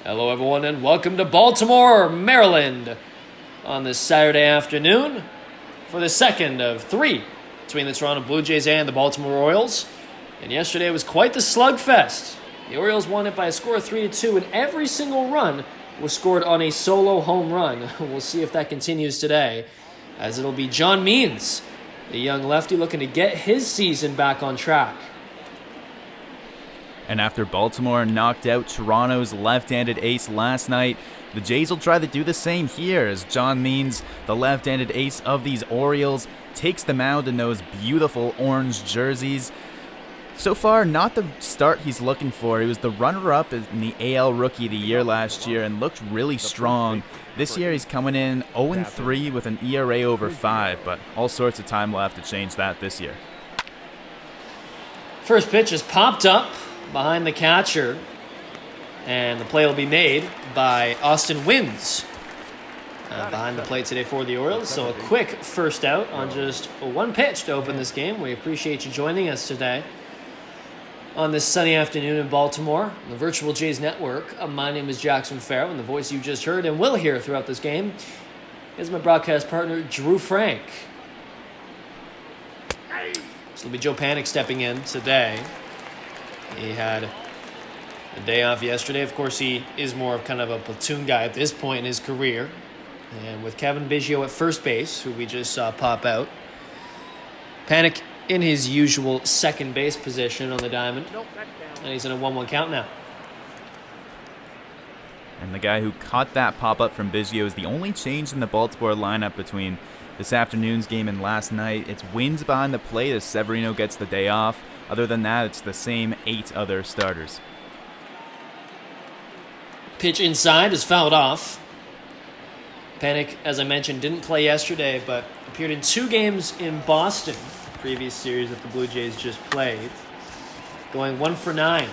Hello everyone and welcome to Baltimore, Maryland on this Saturday afternoon for the second of three between the Toronto Blue Jays and the Baltimore Orioles. And yesterday was quite the slugfest. The Orioles won it by a score of 3-2, and every single run was scored on a solo home run. We'll see if that continues today, as it'll be John Means, the young lefty, looking to get his season back on track. And after Baltimore knocked out Toronto's left-handed ace last night, the Jays will try to do the same here as John Means, the left-handed ace of these Orioles, takes the mound in those beautiful orange jerseys. So far, not the start he's looking for. He was the runner-up in the AL Rookie of the Year last year and looked really strong. This year he's coming in 0-3 with an ERA over 5, but all sorts of time will have to change that this year. First pitch is popped up behind the catcher, and the play will be made by Austin Wynns behind the plate today for the Orioles. So a quick first out on just one pitch to open this game. We appreciate you joining us today on this sunny afternoon in Baltimore on the Virtual Jays Network. My name is Jackson Farough, and the voice you just heard and will hear throughout this game is my broadcast partner, Drew Frank. So it'll be Joe Panik stepping in today. He had a day off yesterday. Of course, he is more of kind of a platoon guy at this point in his career. And with Kevin Biggio at first base, who we just saw pop out, Panik in his usual second base position on the diamond. And he's in a 1-1 count now. And the guy who caught that pop-up from Biggio is the only change in the Baltimore lineup between this afternoon's game and last night. It's Wynns behind the plate as Severino gets the day off. Other than that, it's the same 8 other starters. Pitch inside is fouled off. Panik, as I mentioned, didn't play yesterday, but appeared in 2 games in Boston, the previous series that the Blue Jays just played, going 1 for 9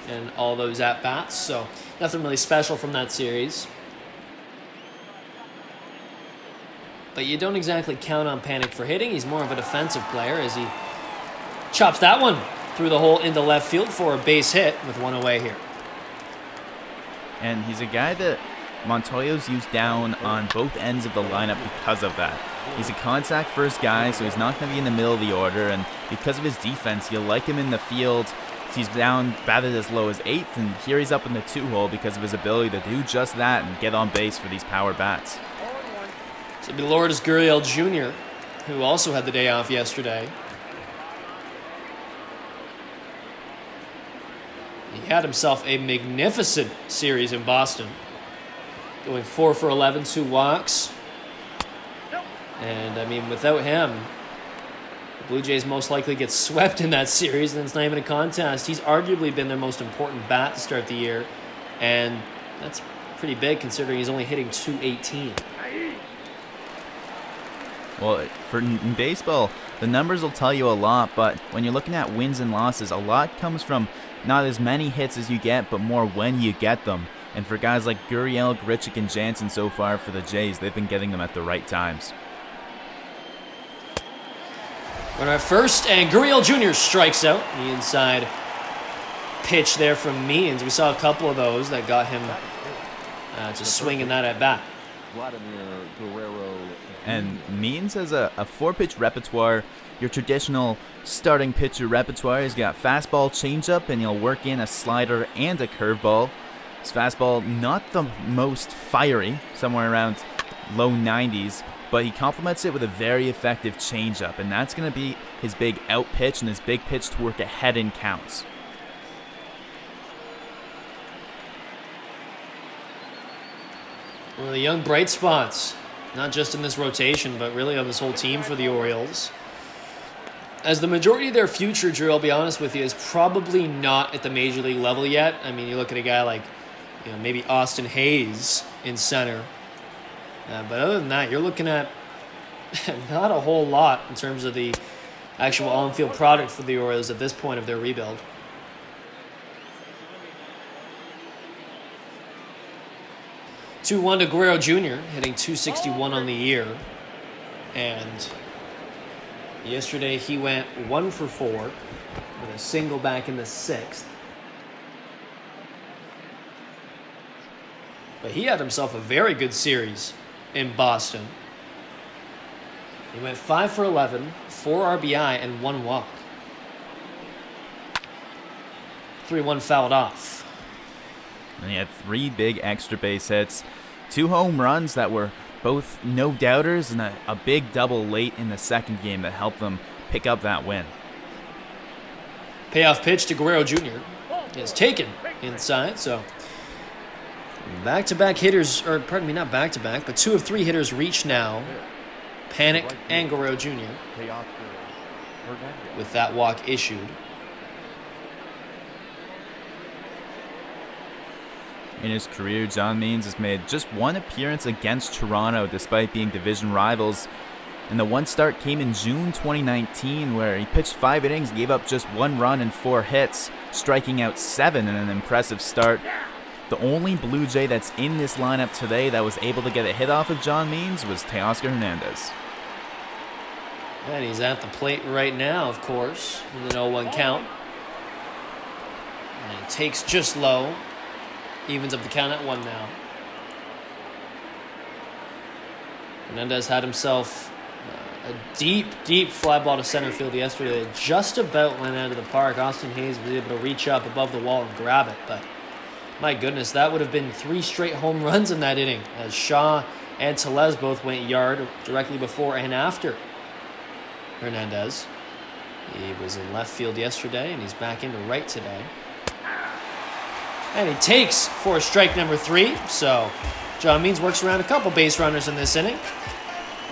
in all those at-bats, so nothing really special from that series. But you don't exactly count on Panik for hitting. He's more of a defensive player as he chops that one through the hole into left field for a base hit with 1 away here. And he's a guy that Montoyo's used down on both ends of the lineup because of that. He's a contact-first guy, so he's not going to be in the middle of the order, and because of his defense, you'll like him in the field. He's down, batted as low as 8th, and here he's up in the 2-hole because of his ability to do just that and get on base for these power bats. So it'll be Lourdes Gurriel Jr., who also had the day off yesterday. He had himself a magnificent series in Boston, going 4 for 11, 2 walks. And, I mean, without him, the Blue Jays most likely get swept in that series, and it's not even a contest. He's arguably been their most important bat to start the year, and that's pretty big considering he's only hitting .218. Well, in baseball, the numbers will tell you a lot, but when you're looking at wins and losses, a lot comes from not as many hits as you get, but more when you get them. And for guys like Gurriel, Grichuk, and Jansen so far for the Jays, they've been getting them at the right times. Runner at first, and Gurriel Jr. strikes out. The inside pitch there from Means. We saw a couple of those that got him just swinging that at bat. And Means has a 4-pitch repertoire, your traditional starting pitcher repertoire. He's got fastball, changeup, and he'll work in a slider and a curveball. His fastball not the most fiery, somewhere around low 90s, but he complements it with a very effective changeup, and that's going to be his big out pitch and his big pitch to work ahead in counts. One of the young bright spots, not just in this rotation, but really on this whole team for the Orioles. As the majority of their future, Drew, I'll be honest with you, is probably not at the major league level yet. I mean, you look at a guy like, maybe Austin Hayes in center. But other than that, you're looking at not a whole lot in terms of the actual on-field product for the Orioles at this point of their rebuild. 2-1 to Guerrero Jr., hitting .261 on the year. And yesterday he went 1 for 4 with a single back in the 6th. But he had himself a very good series in Boston. He went 5 for 11, 4 RBI, and 1 walk. 3-1 fouled off. And he had 3 big extra base hits, 2 home runs that were both no-doubters, and a big double late in the second game that helped them pick up that win. Payoff pitch to Guerrero Jr. is taken inside, so back-to-back hitters, or pardon me, not back-to-back, but 2 of 3 hitters reach now. Panic and Guerrero Jr. with that walk issued. In his career, John Means has made just 1 appearance against Toronto despite being division rivals. And the 1 start came in June 2019 where he pitched 5 innings, gave up just 1 run and 4 hits, striking out 7 in an impressive start. The only Blue Jay that's in this lineup today that was able to get a hit off of John Means was Teoscar Hernandez. And he's at the plate right now, of course, with an 0-1 count. And he takes just low. Evens up the count at 1 now. Hernandez had himself a deep fly ball to center field yesterday that just about went out of the park. Austin Hayes was able to reach up above the wall and grab it, but my goodness, that would have been 3 straight home runs in that inning, as Shaw and Tellez both went yard directly before and after Hernandez. He was in left field yesterday, and he's back into right today. And he takes for strike number 3, so John Means works around a couple base runners in this inning.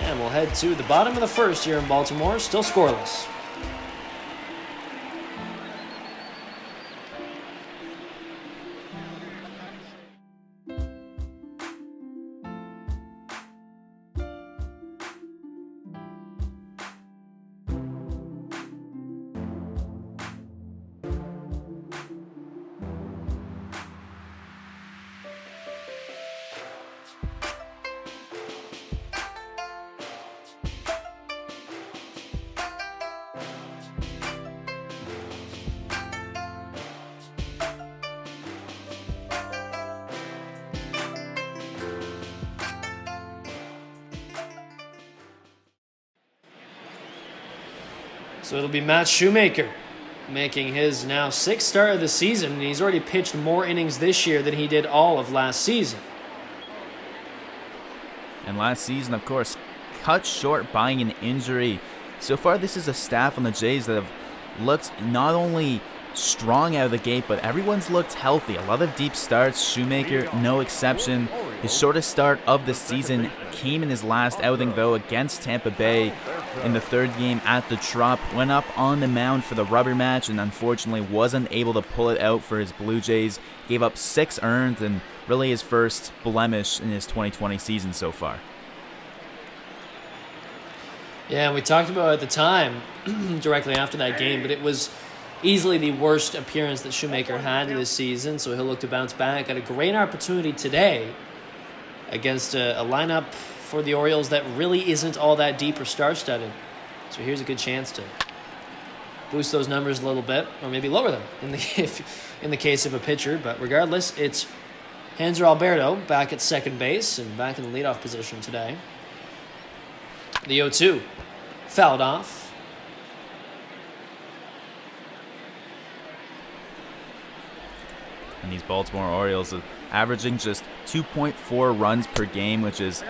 And we'll head to the bottom of the first here in Baltimore, still scoreless. So it'll be Matt Shoemaker making his now 6th start of the season, and he's already pitched more innings this year than he did all of last season. And last season, of course, cut short by an injury. So far, this is a staff on the Jays that have looked not only strong out of the gate, but everyone's looked healthy. A lot of deep starts, Shoemaker no exception. His shortest start of the season came in his last outing, though, against Tampa Bay in the 3rd game at the Trop. Went up on the mound for the rubber match and unfortunately wasn't able to pull it out for his Blue Jays. Gave up 6 earned and really his first blemish in his 2020 season so far. Yeah, we talked about it at the time, directly after that game, but it was easily the worst appearance that Shoemaker had this season, so he'll look to bounce back. Got a great opportunity today against a lineup for the Orioles that really isn't all that deep or star-studded. So here's a good chance to boost those numbers a little bit, or maybe lower them in the case of a pitcher. But regardless, it's Hanser Alberto back at second base and back in the leadoff position today. The 0-2 fouled off. And these Baltimore Orioles are averaging just 2.4 runs per game, which is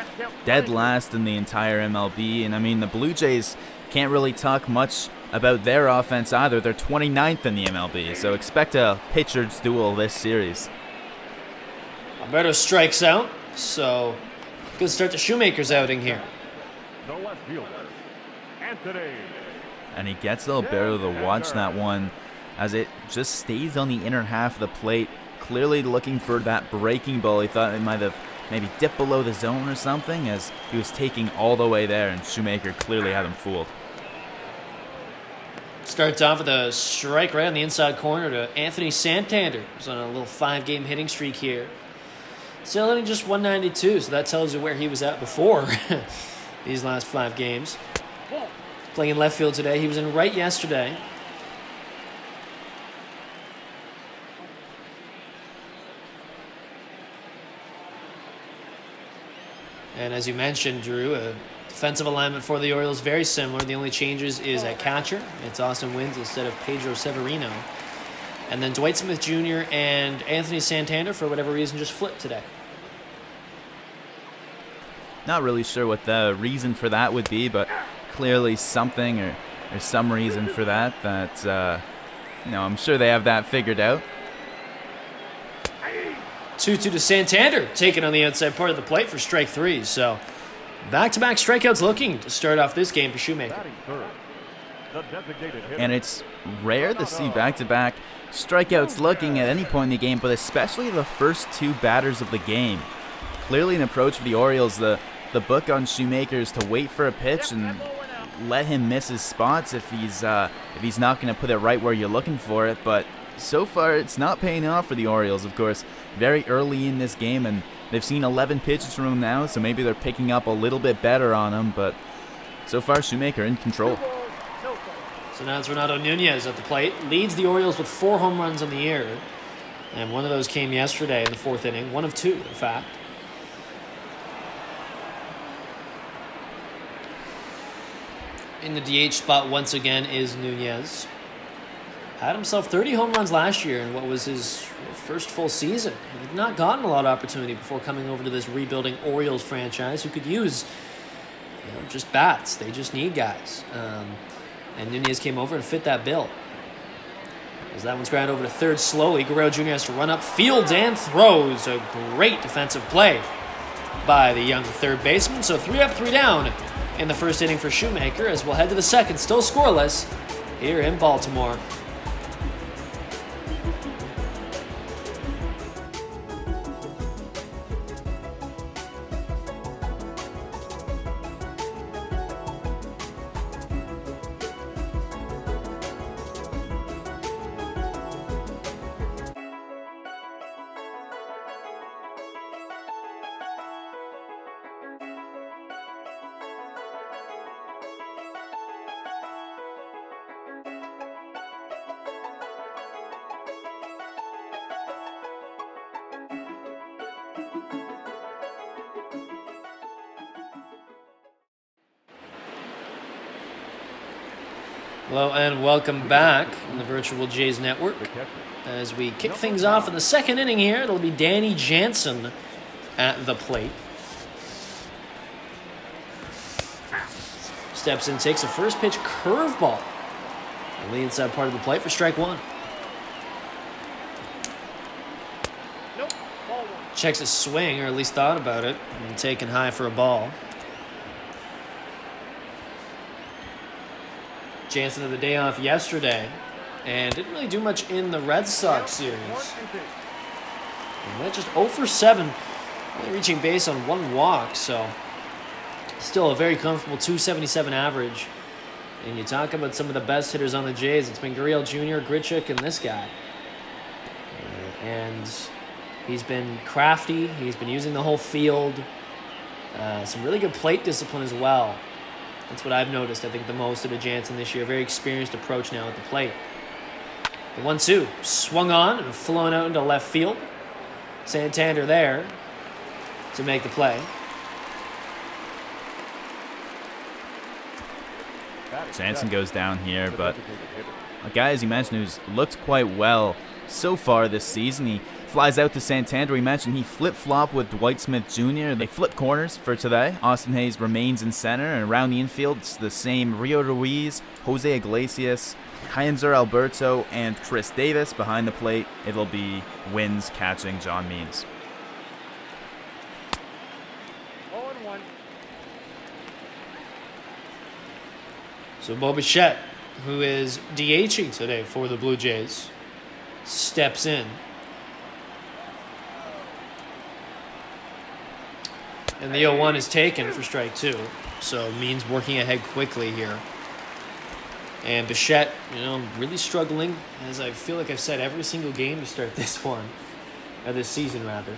dead last in the entire MLB. And I mean, the Blue Jays can't really talk much about their offense either. They're 29th in the MLB, so expect a pitcher's duel this series. Alberto strikes out, so good start to Shoemaker's outing here. The left fielder, Anthony. And he gets Alberto to watch that one as it just stays on the inner half of the plate, clearly looking for that breaking ball. He thought it might have maybe dipped below the zone or something as he was taking all the way there, and Shoemaker clearly had him fooled. Starts off with a strike right on the inside corner to Anthony Santander, who's on a little 5-game hitting streak here. Still hitting just 192, so that tells you where he was at before these last 5 games. Playing in left field today. He was in right yesterday. And as you mentioned, Drew, defensive alignment for the Orioles very similar. The only changes is at catcher. It's Austin Wynns instead of Pedro Severino. And then Dwight Smith Jr. and Anthony Santander, for whatever reason, just flipped today. Not really sure what the reason for that would be, but clearly something or some reason for that I'm sure they have that figured out. 2-2 to Santander, taken on the outside part of the plate for strike 3. So back-to-back strikeouts looking to start off this game for Shoemaker. And it's rare to see back-to-back strikeouts looking at any point in the game, but especially the first 2 batters of the game. Clearly an approach for the Orioles. The book on Shoemaker is to wait for a pitch and let him miss his spots if he's not going to put it right where you're looking for it. But so far, it's not paying off for the Orioles, of course. Very early in this game, and they've seen 11 pitches from him now, so maybe they're picking up a little bit better on him. But so far, Shoemaker in control. So now it's Renato Nunez at the plate. Leads the Orioles with 4 home runs on the year. And one of those came yesterday in the 4th inning. 1 of 2, in fact. In the DH spot once again is Nunez. Had himself 30 home runs last year in what was his first full season. He had not gotten a lot of opportunity before coming over to this rebuilding Orioles franchise who could use just bats. They just need guys. And Nunez came over and fit that bill. As that one's ground over to third slowly, Guerrero Jr. has to run up, fields, and throws. A great defensive play by the young third baseman. So 3 up, 3 down in the first inning for Shoemaker, as we'll head to the second, still scoreless here in Baltimore. Hello and welcome back on the Virtual Jays Network. As we kick things off in the second inning here, it'll be Danny Jansen at the plate. Steps in, takes a first pitch curveball on the inside part of the plate for strike 1. Checks a swing, or at least thought about it, and taken high for a ball. Jansen had the day off yesterday and didn't really do much in the Red Sox series. And went just 0 for 7, only reaching base on 1 walk, so still a very comfortable 277 average. And you talk about some of the best hitters on the Jays, it's been Gurriel Jr., Grichuk, and this guy. And he's been crafty, he's been using the whole field. Some really good plate discipline as well. That's what I've noticed, I think, the most out of Jansen this year. Very experienced approach now at the plate. The 1-2 swung on and flown out into left field. Santander there to make the play. Jansen goes down here, but a guy, as you mentioned, who's looked quite well so far this season. He flies out to Santander. We mentioned he flip-flopped with Dwight Smith Jr. They flip corners for today. Austin Hayes remains in center, and around the infield, it's the same Rio Ruiz, Jose Iglesias, Heinzer Alberto, and Chris Davis. Behind the plate, it'll be Wynns catching John Means. 0-1. So Bo Bichette, who is DHing today for the Blue Jays, steps in. And the 0-1 is taken for strike 2. So Means working ahead quickly here. And Bichette, really struggling, as I feel like I've said every single game to start this season rather.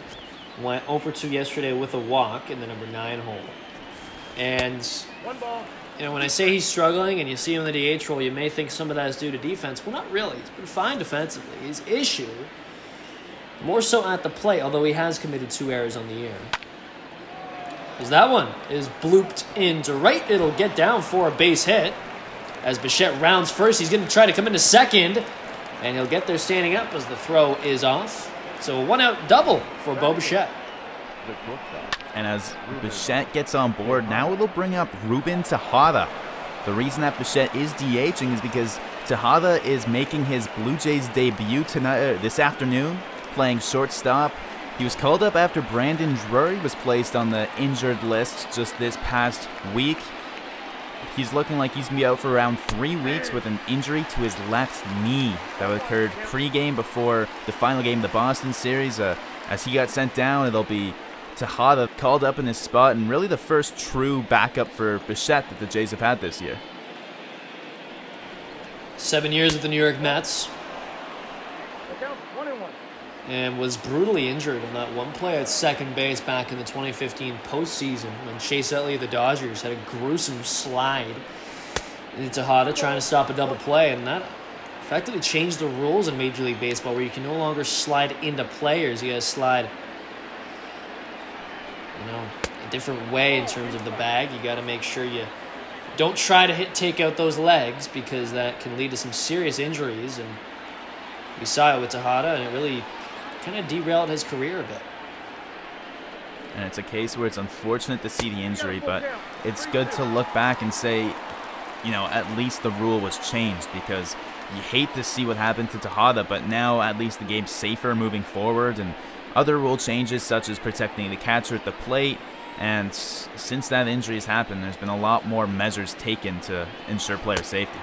Went 0 for 2 yesterday with a walk in the number 9 hole. And 1 ball. when I say he's struggling and you see him in the DH role, you may think some of that is due to defense. Well, not really. He's been fine defensively. His issue, more so at the plate, although he has committed 2 errors on the year, As that one is blooped into right. It'll get down for a base hit. As Bichette rounds first, he's going to try to come into second. And he'll get there standing up as the throw is off. So a one-out double for Bo Bichette. And as Bichette gets on board, now it'll bring up Ruben Tejada. The reason that Bichette is DHing is because Tejada is making his Blue Jays debut tonight, this afternoon, playing shortstop. He was called up after Brandon Drury was placed on the injured list just this past week. He's looking like he's going to be out for around 3 weeks with an injury to his left knee that occurred pre-game before the final game of the Boston series. As he got sent down, it'll be Tejada called up in his spot, and really the first true backup for Bichette that the Jays have had this year. 7 years with the New York Mets. And was brutally injured on that one play at second base back in the 2015 postseason when Chase Utley of the Dodgers had a gruesome slide into Tejada trying to stop a double play, and that effectively changed the rules in Major League Baseball where you can no longer slide into players. You gotta slide, a different way in terms of the bag. You gotta make sure you don't try to take out those legs because that can lead to some serious injuries, and we saw it with Tejada, and it really kind of derailed his career a bit. And it's a case where it's unfortunate to see the injury, but it's good to look back and say, at least the rule was changed, because you hate to see what happened to Tejada, but now at least the game's safer moving forward, and other rule changes such as protecting the catcher at the plate. And since that injury has happened, there's been a lot more measures taken to ensure player safety.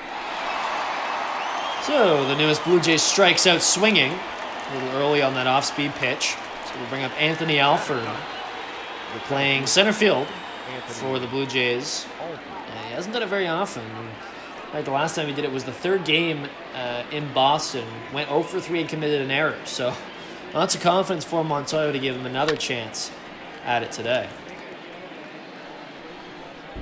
So the newest Blue Jays strikes out swinging a little early on that off-speed pitch. So we'll bring up Anthony Alford playing center field for the Blue Jays. He hasn't done it very often. In fact, the last time he did it was the third game in Boston. Went 0 for 3 and committed an error. So lots of confidence for Montoya to give him another chance at it today.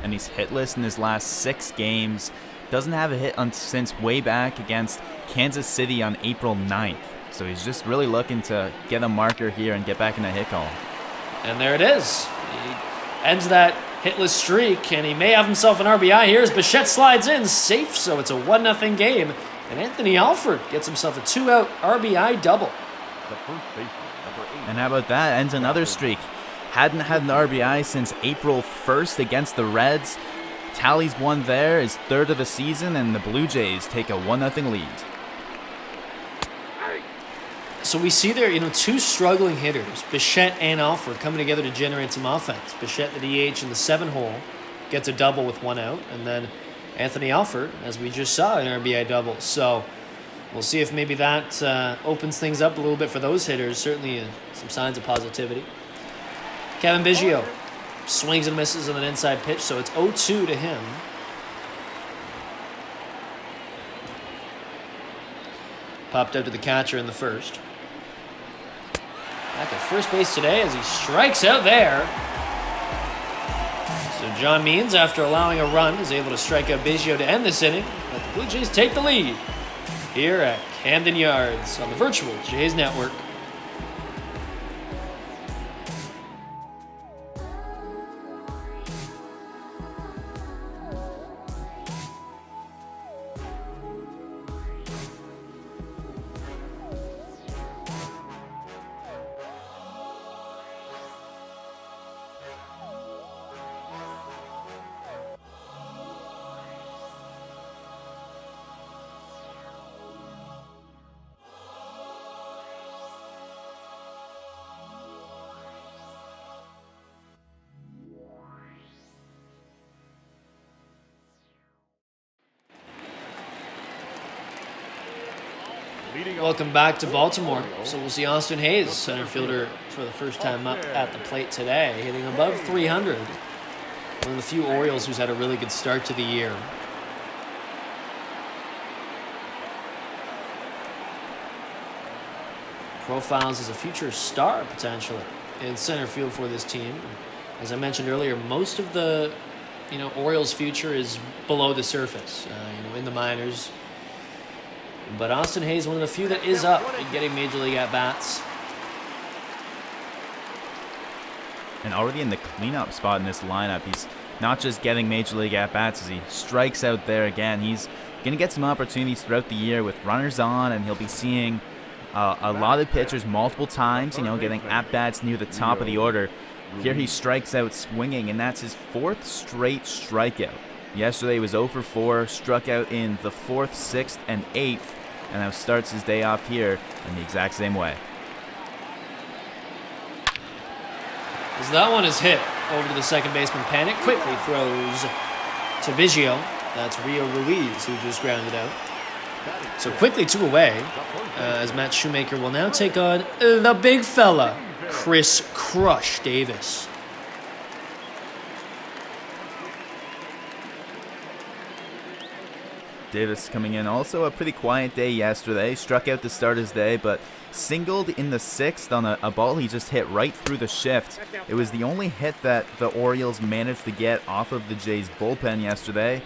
And he's hitless in his last 6 games. Doesn't have a hit since way back against Kansas City on April 9th. So he's just really looking to get a marker here and get back in a hit column. And there it is. He ends that hitless streak, and he may have himself an RBI here as Bichette slides in safe, so it's a 1-0 game. And Anthony Alford gets himself a 2-out RBI double. And how about that? Ends another streak. Hadn't had an RBI since April 1st against the Reds. Tallies one there, his third of the season, and the Blue Jays take a 1-0 lead. So we see there, two struggling hitters, Bichette and Alford, coming together to generate some offense. Bichette, the DH in the 7-hole, gets a double with 1 out, and then Anthony Alford, as we just saw, an RBI double. So we'll see if maybe that opens things up a little bit for those hitters. Certainly some signs of positivity. Kevin Biggio swings and misses on an inside pitch, so it's 0-2 to him. Popped out to the catcher in the first. Back at first base today as he strikes out there. So John Means, after allowing a run, is able to strike out Biggio to end this inning. But the Blue Jays take the lead here at Camden Yards on the virtual Jays Network. Welcome back to Baltimore. So we'll see Austin Hayes, center fielder, for the first time up at the plate today, hitting above 300. One of the few Orioles who's had a really good start to the year. Profiles as a future star, potentially, in center field for this team. As I mentioned earlier, most of the Orioles' future is below the surface, in the minors. But Austin Hayes, one of the few that is up and getting Major League at-bats. and already in the cleanup spot in this lineup. He's not just getting major league at-bats as he strikes out there again. He's going to get some opportunities throughout the year with runners on, and he'll be seeing a lot of pitchers multiple times, you know, getting at-bats near the top of the order. Here he strikes out swinging, and that's his 4th straight strikeout. Yesterday he was 0 for 4, struck out in the 4th, 6th, and 8th, and now starts his day off here in the exact same way. As that one is hit over to the second baseman, Panic quickly throws to Biggio. That's Rio Ruiz who just grounded out. So quickly 2 away, as Matt Shoemaker will now take on the big fella, Chris Crush Davis. Davis coming in also a pretty quiet day yesterday. Struck out to start his day, but singled in the 6th on a ball he just hit right through the shift. It was the only hit that the Orioles managed to get off of the Jays bullpen yesterday.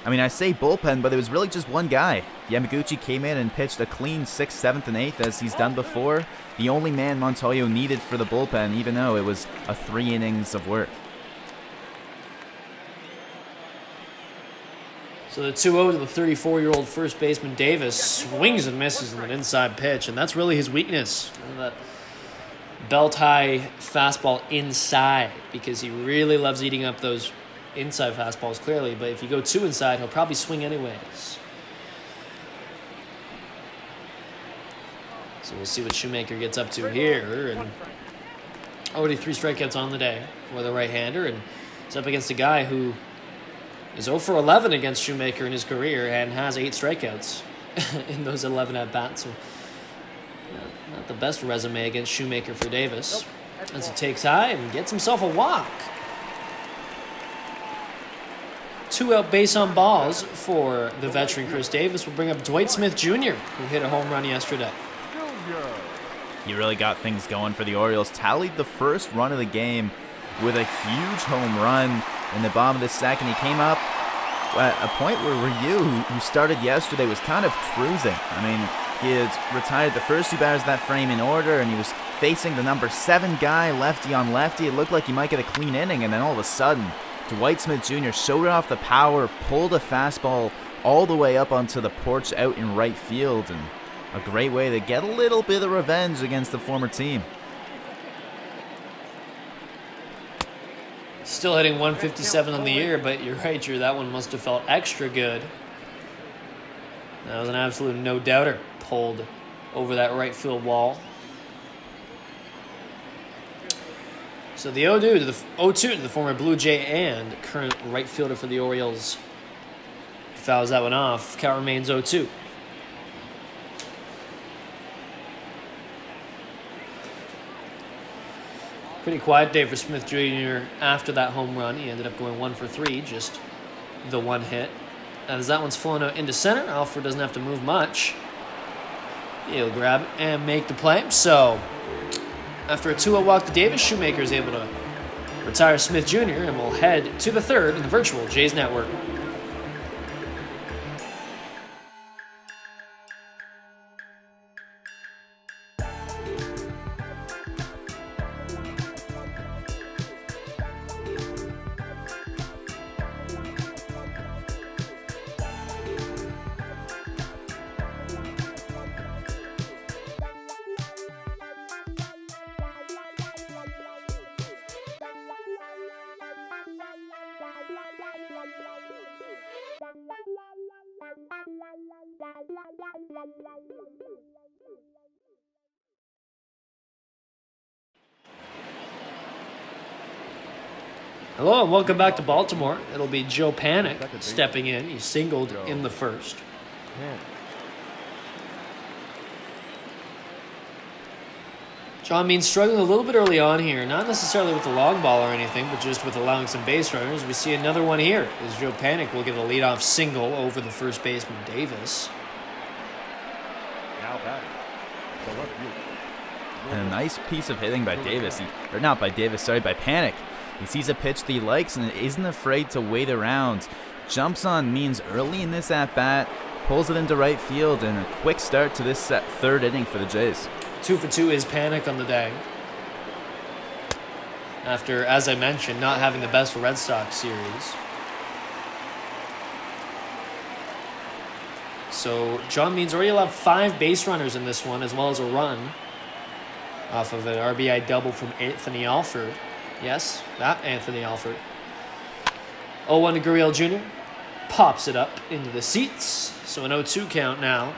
I mean, I say bullpen, but it was really just one guy. Yamaguchi came in and pitched a clean 6th, 7th, and 8th as he's done before. The only man Montoyo needed for the bullpen, even though it was a 3 innings of work. So the 2-0 to the 34-year-old first baseman Davis swings and misses on an inside pitch, and that's really his weakness. That belt-high fastball inside, because he really loves eating up those inside fastballs, clearly. But if you go 2 inside, he'll probably swing anyways. So we'll see what Shoemaker gets up to here. And already 3 strikeouts on the day for the right-hander, and he's up against a guy who is 0 for 11 against Shoemaker in his career and has 8 strikeouts in those 11 at-bats. So, not the best resume against Shoemaker for Davis, as he takes high and gets himself a walk. 2 out base on balls for the veteran Chris Davis will bring up Dwight Smith Jr., who hit a home run yesterday. He really got things going for the Orioles. Tallied the first run of the game with a huge home run in the bottom of the 2nd. He came up at a point where Ryu, who started yesterday, was kind of cruising. I mean, he had retired the first 2 batters of that frame in order, and he was facing the number 7 guy, lefty on lefty. It looked like he might get a clean inning, and then all of a sudden, Dwight Smith Jr. showed off the power, pulled a fastball all the way up onto the porch out in right field, and a great way to get a little bit of revenge against the former team. Still hitting 157 on the year, but you're right, Drew. That one must have felt extra good. That was an absolute no-doubter. Pulled over that right field wall. So the 0-2 to the former Blue Jay and current right fielder for the Orioles fouls that one off. Count remains 0-2. Pretty quiet day for Smith Jr. after that home run. He ended up going 1 for 3, just the one hit. As that one's flown out into center, Alfred doesn't have to move much. He'll grab and make the play. So, after a 2-0 walk to Davis, Shoemaker is able to retire Smith Jr. and will head to the 3rd in the virtual Jays Network. Hello and welcome back to Baltimore. It'll be Joe Panic stepping in. He singled in the 1st. John Means struggling a little bit early on here. Not necessarily with the long ball or anything, but just with allowing some base runners. We see another one here as Joe Panic will get a leadoff single over the first baseman Davis. Now batting, the left fielder. And a nice piece of hitting by Davis. By Panic. He sees a pitch that he likes and isn't afraid to wait around. Jumps on Means early in this at-bat, pulls it into right field, and a quick start to this 3rd inning for the Jays. 2 for 2 is Panic on the day. after, as I mentioned, not having the best Red Sox series. So John Means already allowed 5 base runners in this one, as well as a run off of an RBI double from Anthony Alford. Yes, that Anthony Alford. 0-1 to Gurriel Jr. Pops it up into the seats. So an 0-2 count now.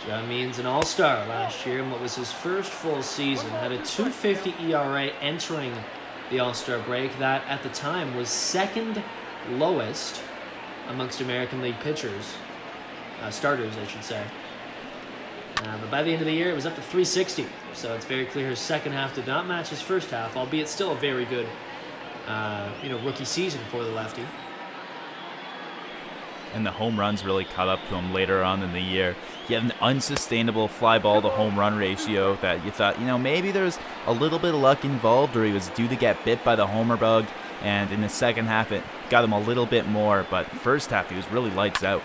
John Means an all-star last year in what was his first full season. Had a 2.50 ERA entering the all-star break. That, at the time, was second lowest amongst American League pitchers. Starters, I should say. But by the end of the year, it was up to 360. So it's very clear his second half did not match his first half, albeit still a very good rookie season for the lefty. And the home runs really caught up to him later on in the year. He had an unsustainable fly ball to home run ratio that you thought, maybe there's a little bit of luck involved, or he was due to get bit by the homer bug. And in the second half, it got him a little bit more, but first half, he was really lights out.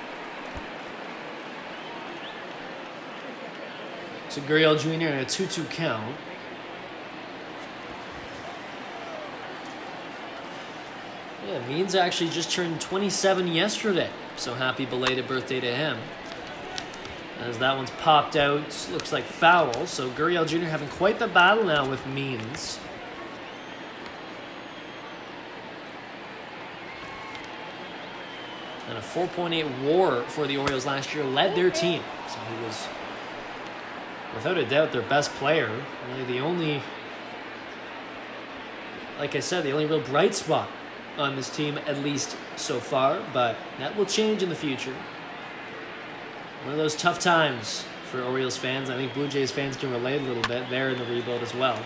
So Gurriel Jr. in a 2-2 count. Yeah, Means actually just turned 27 yesterday. So happy belated birthday to him. As that one's popped out, looks like foul. So Gurriel Jr. having quite the battle now with Means. And a 4.8 WAR for the Orioles last year led their team. So he was, without a doubt, their best player. Really the only, like I said, the only real bright spot on this team, at least so far, but that will change in the future. One of those tough times for Orioles fans. I think Blue Jays fans can relate a little bit. They're in the rebuild as well,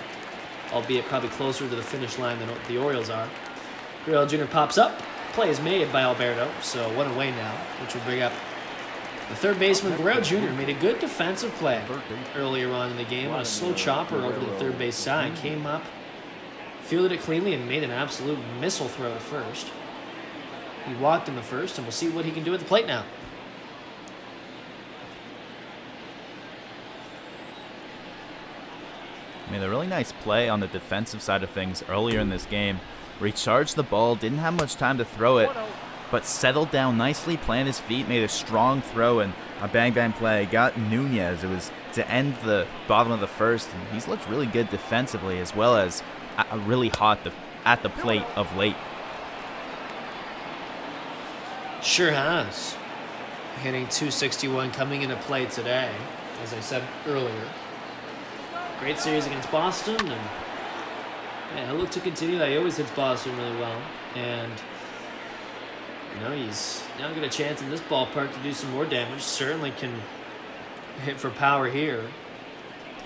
albeit probably closer to the finish line than the Orioles are. Gurriel Jr. pops up. Play is made by Alberto, so one away now, which will bring up the third baseman. Gurriel Jr. made a good defensive play earlier on in the game on a slow chopper over to the third base side. Came up, fielded it cleanly, and made an absolute missile throw to first. He walked in the first, and we'll see what he can do at the plate now. Made a really nice play on the defensive side of things earlier in this game, where he charged the ball, didn't have much time to throw it, but settled down nicely, planted his feet, made a strong throw, and a bang-bang play. Got Nunez. It was to end the bottom of the first, and he's looked really good defensively, as well as really hot at the plate of late. Sure has. Hitting .261 coming into play today, as I said earlier. Great series against Boston, and he'll look to continue that. He always hits Boston really well, and he's now got a chance in this ballpark to do some more damage. Certainly can hit for power here.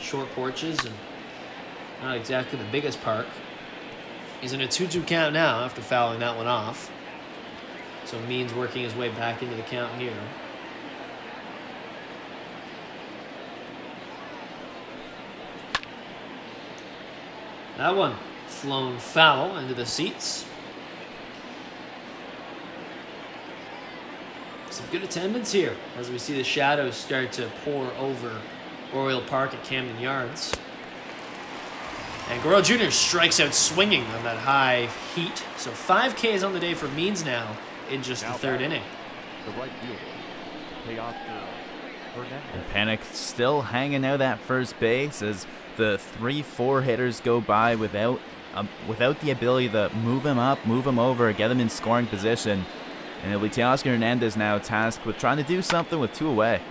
Short porches and not exactly the biggest park. He's in a 2-2 count now after fouling that one off. So Means working his way back into the count here. That one flown foul into the seats. Some good attendance here as we see the shadows start to pour over Oriole Park at Camden Yards. And Gurriel Jr. strikes out swinging on that high heat. So 5 Ks on the day for Means now in just the third inning. The right fielder, Teoscar Hernandez. And Panic still hanging out at first base as the 3-4 hitters go by without the ability to move him up, move him over, get him in scoring position. And it'll be Teoscar Hernandez now tasked with trying to do something with 2 away.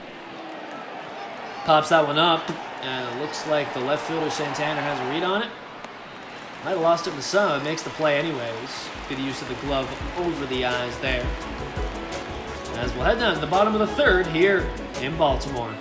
Pops that one up, and it looks like the left fielder Santana has a read on it. Might have lost it in the sun. It makes the play anyways. Good use of the glove over the eyes there. As we'll head down to the bottom of the third here in Baltimore.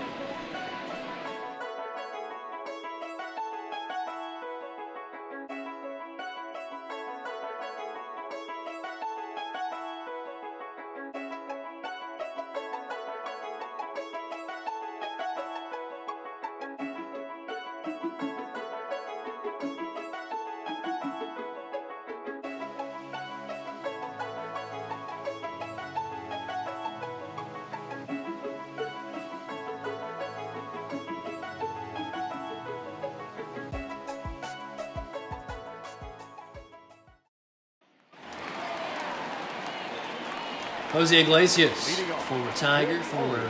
Jose Iglesias, former Tiger, former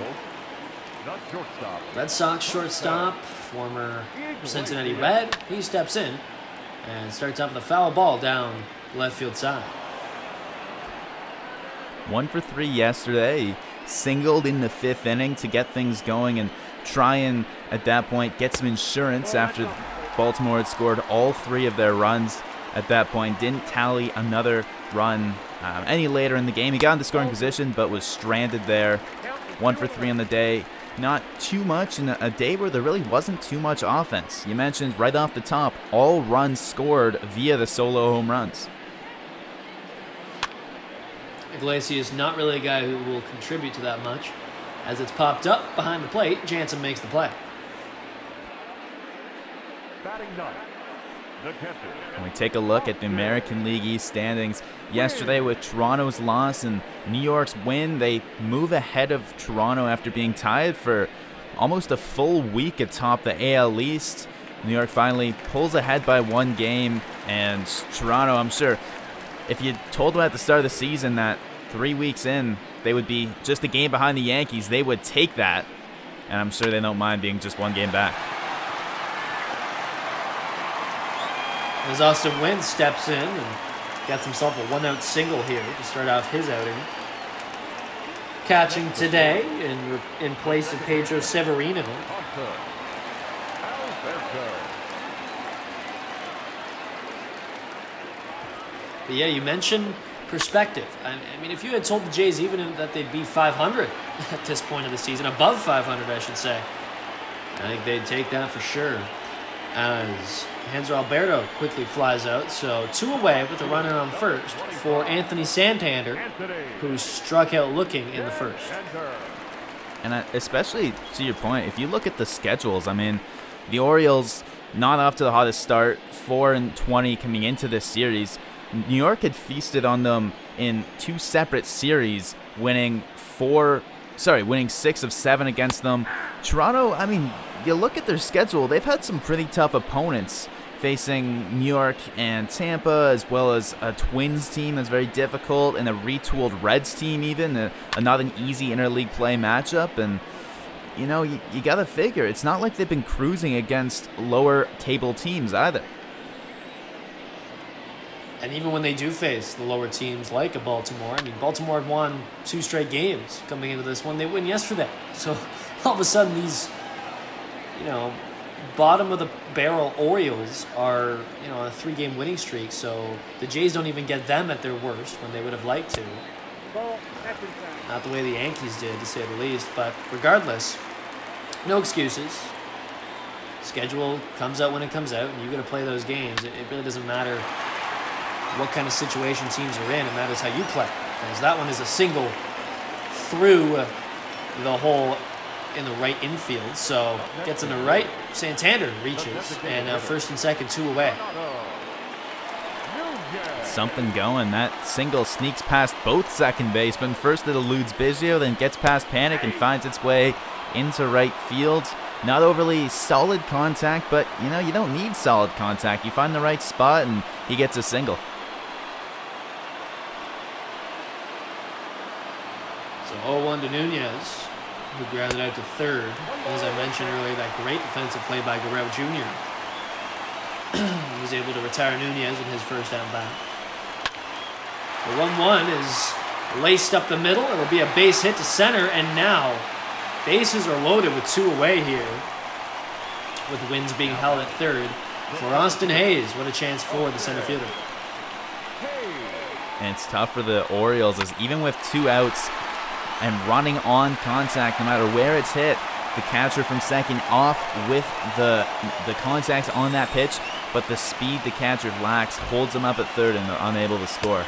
Not shortstop. Red Sox shortstop, former Cincinnati Red. He steps in and starts off with a foul ball down left field side. 1 for 3 yesterday. Singled in the 5th inning to get things going and try and, at that point, get some insurance after Baltimore had scored all 3 of their runs at that point. Didn't tally another run any later in the game. He got into scoring position but was stranded there. 1 for 3 on the day. Not too much in a day where there really wasn't too much offense. You mentioned right off the top, all runs scored via the solo home runs. Iglesias not really a guy who will contribute to that much. As it's popped up behind the plate, Jansen makes the play. Batting ninth, the catcher. When we take a look at the American League East standings, yesterday with Toronto's loss and New York's win, they move ahead of Toronto after being tied for almost a full week atop the AL East. New York finally pulls ahead by 1 game, and Toronto, I'm sure, if you told them at the start of the season that 3 weeks in they would be just a game behind the Yankees, they would take that, and I'm sure they don't mind being just 1 game back. As Austin Wynn steps in and gets himself a 1-out single here to start off his outing. Catching today in place of Pedro Severino. But yeah, you mentioned perspective. I mean, if you had told the Jays even that they'd be 500 at this point of the season, above 500, I should say, I think they'd take that for sure. As Hanser Alberto quickly flies out, so 2 away with a runner on first for Anthony Santander, who struck out looking in the first. And especially to your point, if you look at the schedules, I mean, the Orioles not off to the hottest start, 4-20 coming into this series. New York had feasted on them in 2 separate series, winning 6 of 7 against them. Toronto, I mean, you look at their schedule, they've had some pretty tough opponents facing New York and Tampa, as well as a Twins team that's very difficult, and a retooled Reds team even, not an easy interleague play matchup. And, you know, you got to figure, it's not like they've been cruising against lower table teams either. And even when they do face the lower teams like a Baltimore, I mean, Baltimore had won 2 straight games coming into this one. They win yesterday. So all of a sudden these, bottom of the barrel Orioles are, on a 3-game winning streak. So the Jays don't even get them at their worst when they would have liked to. Not the way the Yankees did, to say the least. But regardless, no excuses. Schedule comes out when it comes out, and you got to play those games. It really doesn't matter what kind of situation teams are in. It matters how you play. Because that one is a single through the hole in the right infield. So gets in the right. Santander reaches. And now first and second, 2 away. Something going. That single sneaks past both second basemen. First it eludes Biggio, then gets past Panic and finds its way into right field. Not overly solid contact, but you don't need solid contact. You find the right spot and he gets a single. So 0-1 to Nunez, who grounded out to third. As I mentioned earlier, that great defensive play by Guerrero Jr. He was able to retire Nunez in his first at bat. The 1-1 is laced up the middle. It'll be a base hit to center, and now bases are loaded with 2 away here, with Wins being held at third. For Austin Hayes, what a chance for the center fielder. And it's tough for the Orioles, as even with 2 outs and running on contact, no matter where it's hit, the catcher from second off with the contact on that pitch, but the speed the catcher lacks holds them up at third, and they're unable to score.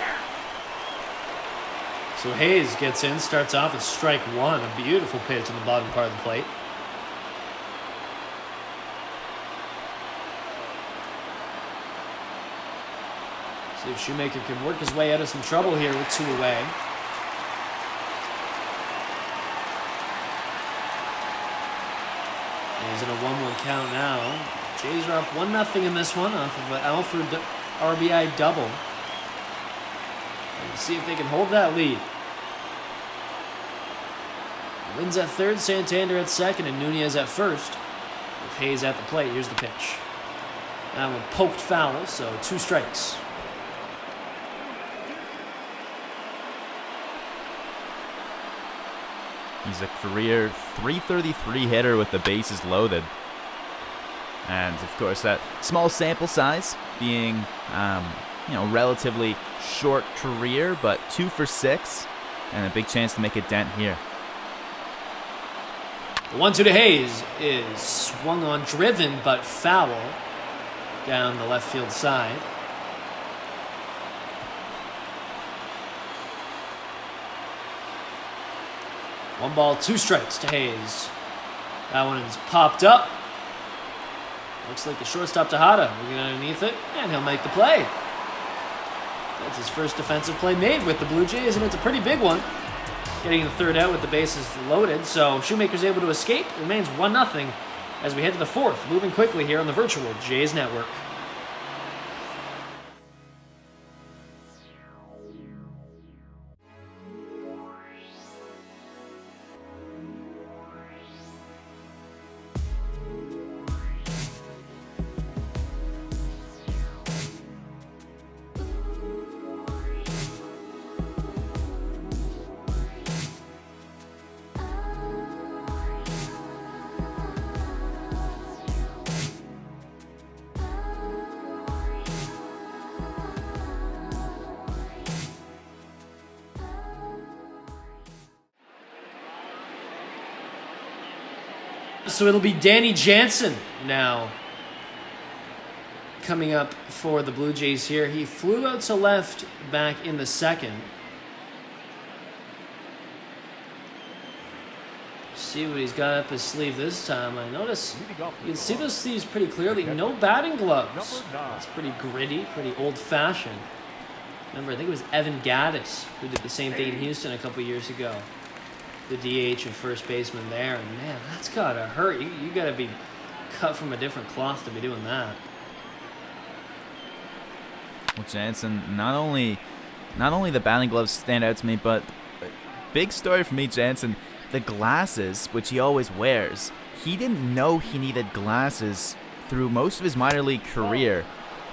So Hayes gets in, starts off with strike 1, a beautiful pitch in the bottom part of the plate. See if Shoemaker can work his way out of some trouble here with 2 away. He's in a 1-1 count now. Jays are up 1-0 in this one off of an Alfred RBI double. Let's see if they can hold that lead. Wins at third, Santander at second, and Nunez at first. With Hayes at the plate, here's the pitch. That one poked foul, so 2 strikes. He's a career .333 hitter with the bases loaded. And, of course, that small sample size being, relatively short career, but 2 for 6, and a big chance to make a dent here. The 1-2 to Hayes is swung on, driven, but foul down the left field side. One ball, 2 strikes to Hayes. That one is popped up. Looks like the shortstop Tejada looking underneath it, and he'll make the play. That's his first defensive play made with the Blue Jays, and it's a pretty big one. Getting the third out with the bases loaded, so Shoemaker's able to escape. It remains 1-0 as we head to the fourth, moving quickly here on the virtual Jays Network. So it'll be Danny Jansen now coming up for the Blue Jays here. He flew out to left back in the second. See what he's got up his sleeve this time. I notice you can see those sleeves pretty clearly. No batting gloves. That's pretty gritty, pretty old-fashioned. Remember, I think it was Evan Gaddis who did the same thing in Houston a couple years ago. The DH and first baseman there, and man, that's gotta hurt. You gotta be cut from a different cloth to be doing that. Well, Jansen, not only the batting gloves stand out to me, but big story for me, Jansen, the glasses, which he always wears. He didn't know he needed glasses through most of his minor league career.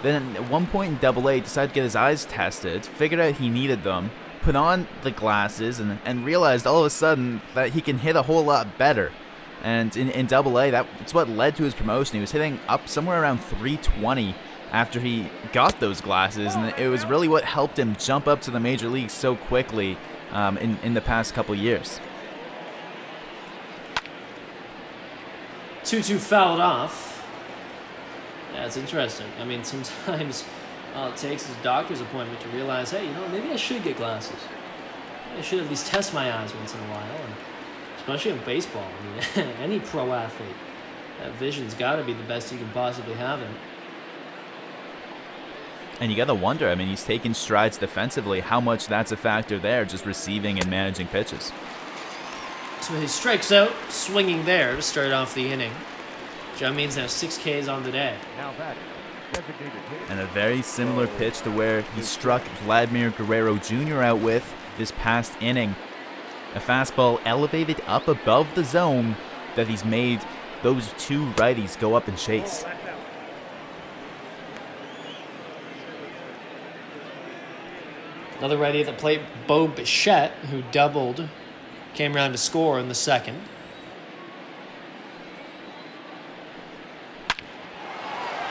Then at one point in AA, he decided to get his eyes tested, figured out he needed them, put on the glasses, and realized all of a sudden that he can hit a whole lot better. And in AA, that's what led to his promotion. He was hitting up somewhere around 320 after he got those glasses, and it was really what helped him jump up to the major leagues so quickly in the past couple years. 2-2 fouled off. Yeah, it's interesting. I mean, sometimes all it takes is a doctor's appointment to realize, hey, maybe I should get glasses. Maybe I should at least test my eyes once in a while, and especially in baseball. I mean, any pro athlete, that vision's got to be the best you can possibly have it. And you got to wonder, I mean, he's taking strides defensively, how much that's a factor there, just receiving and managing pitches. So he strikes out, swinging there to start off the inning. John Means now 6 Ks on the day. Now batting. And a very similar pitch to where he struck Vladimir Guerrero Jr. out with this past inning. A fastball elevated up above the zone that he's made those 2 righties go up and chase. Another righty at the plate, Bo Bichette, who doubled, came around to score in the second.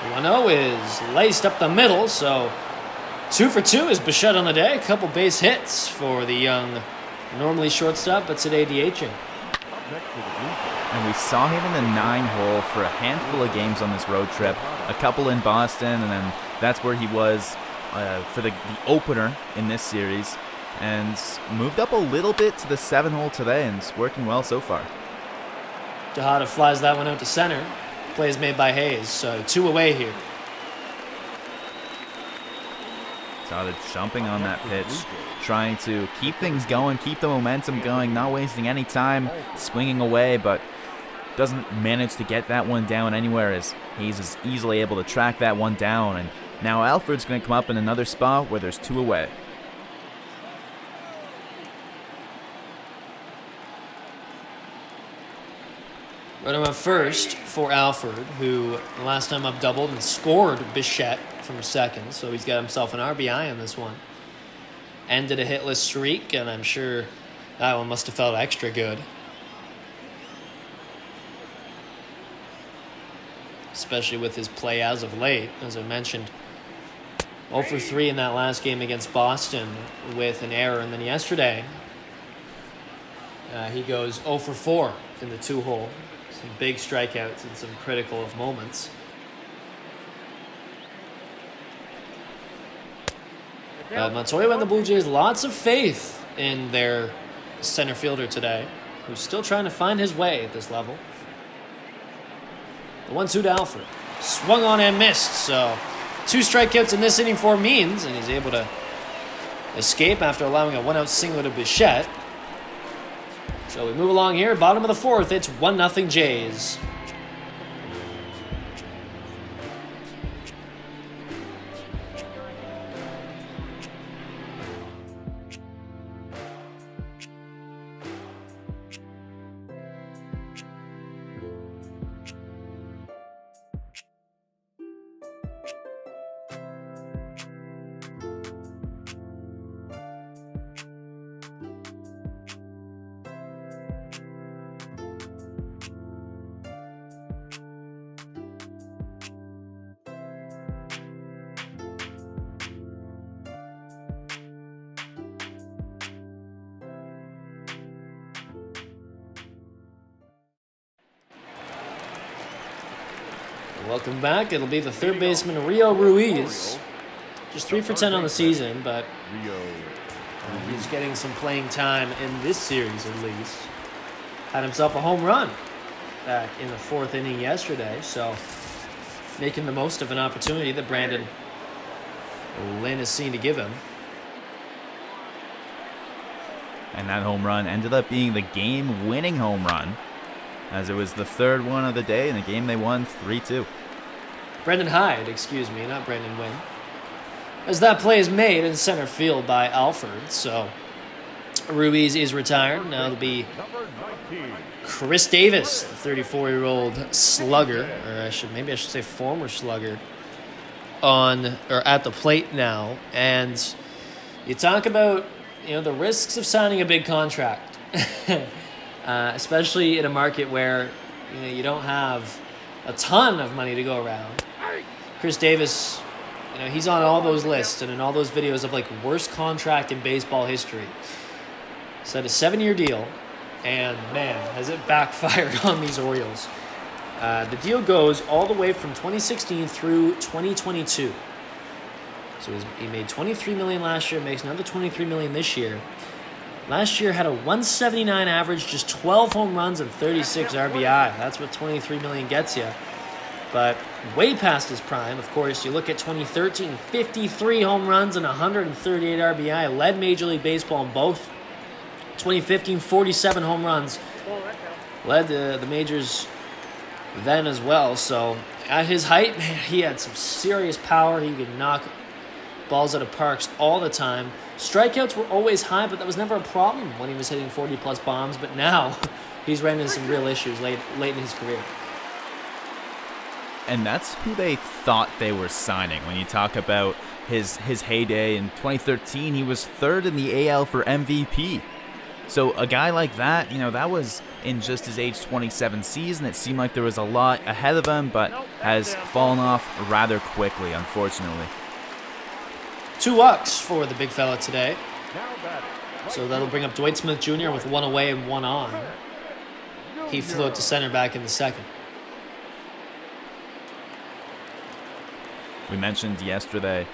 The 1-0 is laced up the middle, so 2 for 2 is Bichette on the day. A couple base hits for the young, normally shortstop, but today DHing. And we saw him in the 9-hole for a handful of games on this road trip. A couple in Boston, and then that's where he was for the opener in this series. And moved up a little bit to the 7-hole today, and it's working well so far. Tejada flies that one out to center. Play is made by Hayes, so 2 away here. Tejada jumping on that pitch, trying to keep things going, keep the momentum going, not wasting any time, swinging away, but doesn't manage to get that one down anywhere as Hayes is easily able to track that one down. And now Alfred's going to come up in another spot where there's 2 away. Runner up first for Alford, who last time up doubled and scored Bichette from second, so he's got himself an RBI on this one. Ended a hitless streak, and I'm sure that one must have felt extra good. Especially with his play as of late. As I mentioned, 0 for 3 in that last game against Boston with an error, and then yesterday he goes 0 for 4 in the 2-hole. Some big strikeouts and some critical of moments. Montoya and the Blue Jays, lots of faith in their center fielder today, who's still trying to find his way at this level. The 1-2 to Alford. Swung on and missed, so 2 strikeouts in this inning for Means, and he's able to escape after allowing a 1-out single to Bichette. So we move along here, bottom of the 4th, it's 1-0 Jays. Welcome back. It'll be the third baseman, Rio Ruiz. Just 3 for 10 on the season, but he's getting some playing time in this series at least. Had himself a home run back in the 4th inning yesterday, so making the most of an opportunity that Brandon Lynn has seen to give him. And that home run ended up being the game-winning home run, as it was the 3rd one of the day in the game they won 3-2. Brendan Hyde, excuse me, not Brandon Wynn. As that play is made in center field by Alford, so Ruiz is retired. Now it'll be Chris Davis, the 34-year-old slugger, or maybe I should say former slugger, at the plate now. And you talk about, the risks of signing a big contract. Especially in a market where you don't have a ton of money to go around. Chris Davis, he's on all those lists and in all those videos of worst contract in baseball history. So a 7-year deal, and man, has it backfired on these Orioles. The deal goes all the way from 2016 through 2022. So he made $23 million last year, makes another $23 million this year. Last year had a 179 average, just 12 home runs and 36 RBI. That's what $23 million gets you. But way past his prime, of course. You look at 2013, 53 home runs and 138 RBI. Led Major League Baseball in both. 2015, 47 home runs. Led the majors then as well. So at his height, man, he had some serious power. He could knock balls out of parks all the time. Strikeouts were always high, but that was never a problem when he was hitting 40-plus bombs. But now he's running into some real issues late in his career. And that's who they thought they were signing. When you talk about his heyday in 2013, he was 3rd in the AL for MVP. So a guy like that, that was in just his age 27 season. It seemed like there was a lot ahead of him, but has fallen off rather quickly, unfortunately. 2 walks for the big fella today. So that'll bring up Dwight Smith Jr. with 1 away and 1 on. He flew out to center back in the 2nd. We mentioned yesterday,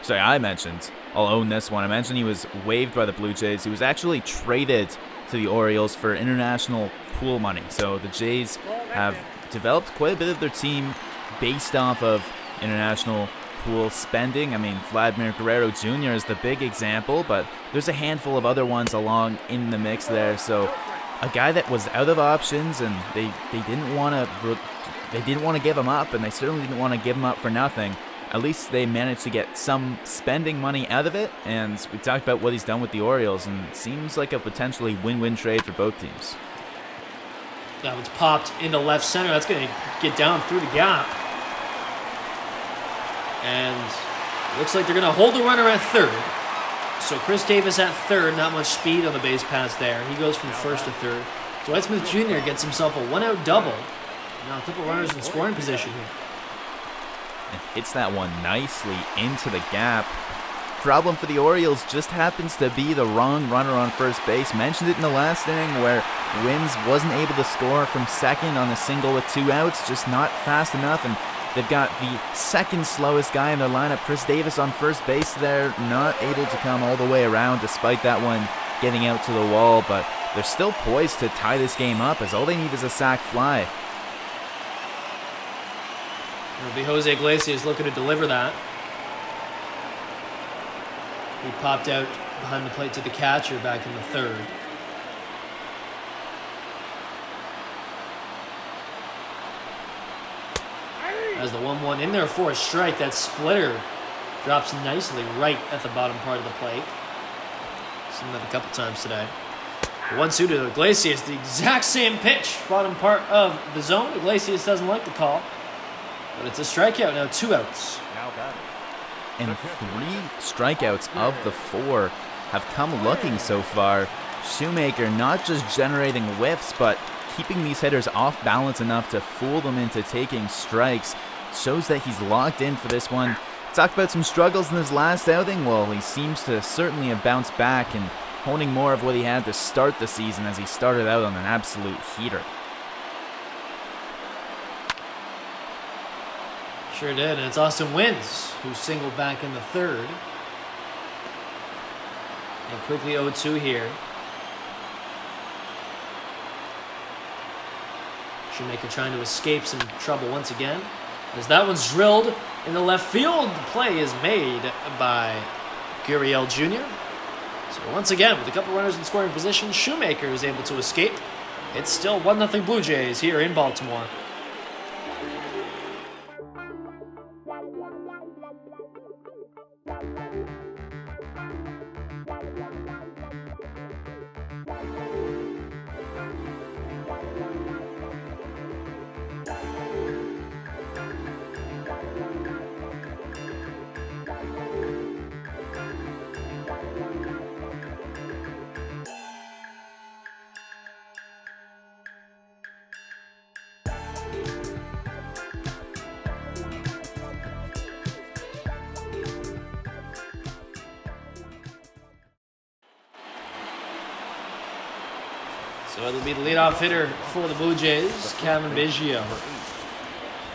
I mentioned, I'll own this one. I mentioned he was waived by the Blue Jays. He was actually traded to the Orioles for international pool money. So the Jays have developed quite a bit of their team based off of international pool spending. I mean, Vladimir Guerrero Jr. is the big example, but there's a handful of other ones along in the mix there. So a guy that was out of options, and they didn't want to give him up, and they certainly didn't want to give him up for nothing. At least they managed to get some spending money out of it, and we talked about what he's done with the Orioles, and it seems like a potentially win-win trade for both teams. That one's popped into left center. That's going to get down through the gap. And looks like they're going to hold the runner at third. So Chris Davis at third, not much speed on the base pass there. He goes from first to third. Dwight Smith Jr. gets himself a one-out double. Now a couple runners in scoring position here. And hits that one nicely into the gap. Problem for the Orioles just happens to be the wrong runner on first base. Mentioned it in the last inning where Wins wasn't able to score from second on a single with 2 outs, just not fast enough, and they've got the second slowest guy in their lineup, Chris Davis, on first base there, not able to come all the way around despite that one getting out to the wall, but they're still poised to tie this game up as all they need is a sac fly. It'll be Jose Iglesias looking to deliver that. He popped out behind the plate to the catcher back in the third. As the 1-1 in there for a strike, that splitter drops nicely right at the bottom part of the plate. Seen that a couple times today. The 1-2 to Iglesias, the exact same pitch, bottom part of the zone. Iglesias doesn't like the call, but it's a strikeout now, 2 outs. And 3 strikeouts of the 4 have come looking so far. Shoemaker not just generating whiffs, but keeping these hitters off balance enough to fool them into taking strikes. Shows that he's locked in for this one. Talked about some struggles in his last outing. Well, he seems to certainly have bounced back and honing more of what he had to start the season, as he started out on an absolute heater. Sure did, and it's Austin Wins who singled back in the third. And quickly 0-2 here. Shoemaker trying to escape some trouble once again. As that one's drilled in the left field, the play is made by Gurriel Jr. So once again, with a couple runners in scoring position, Shoemaker is able to escape. It's still 1-0 Blue Jays here in Baltimore. So it'll be the leadoff hitter for the Blue Jays, Kevin Biggio.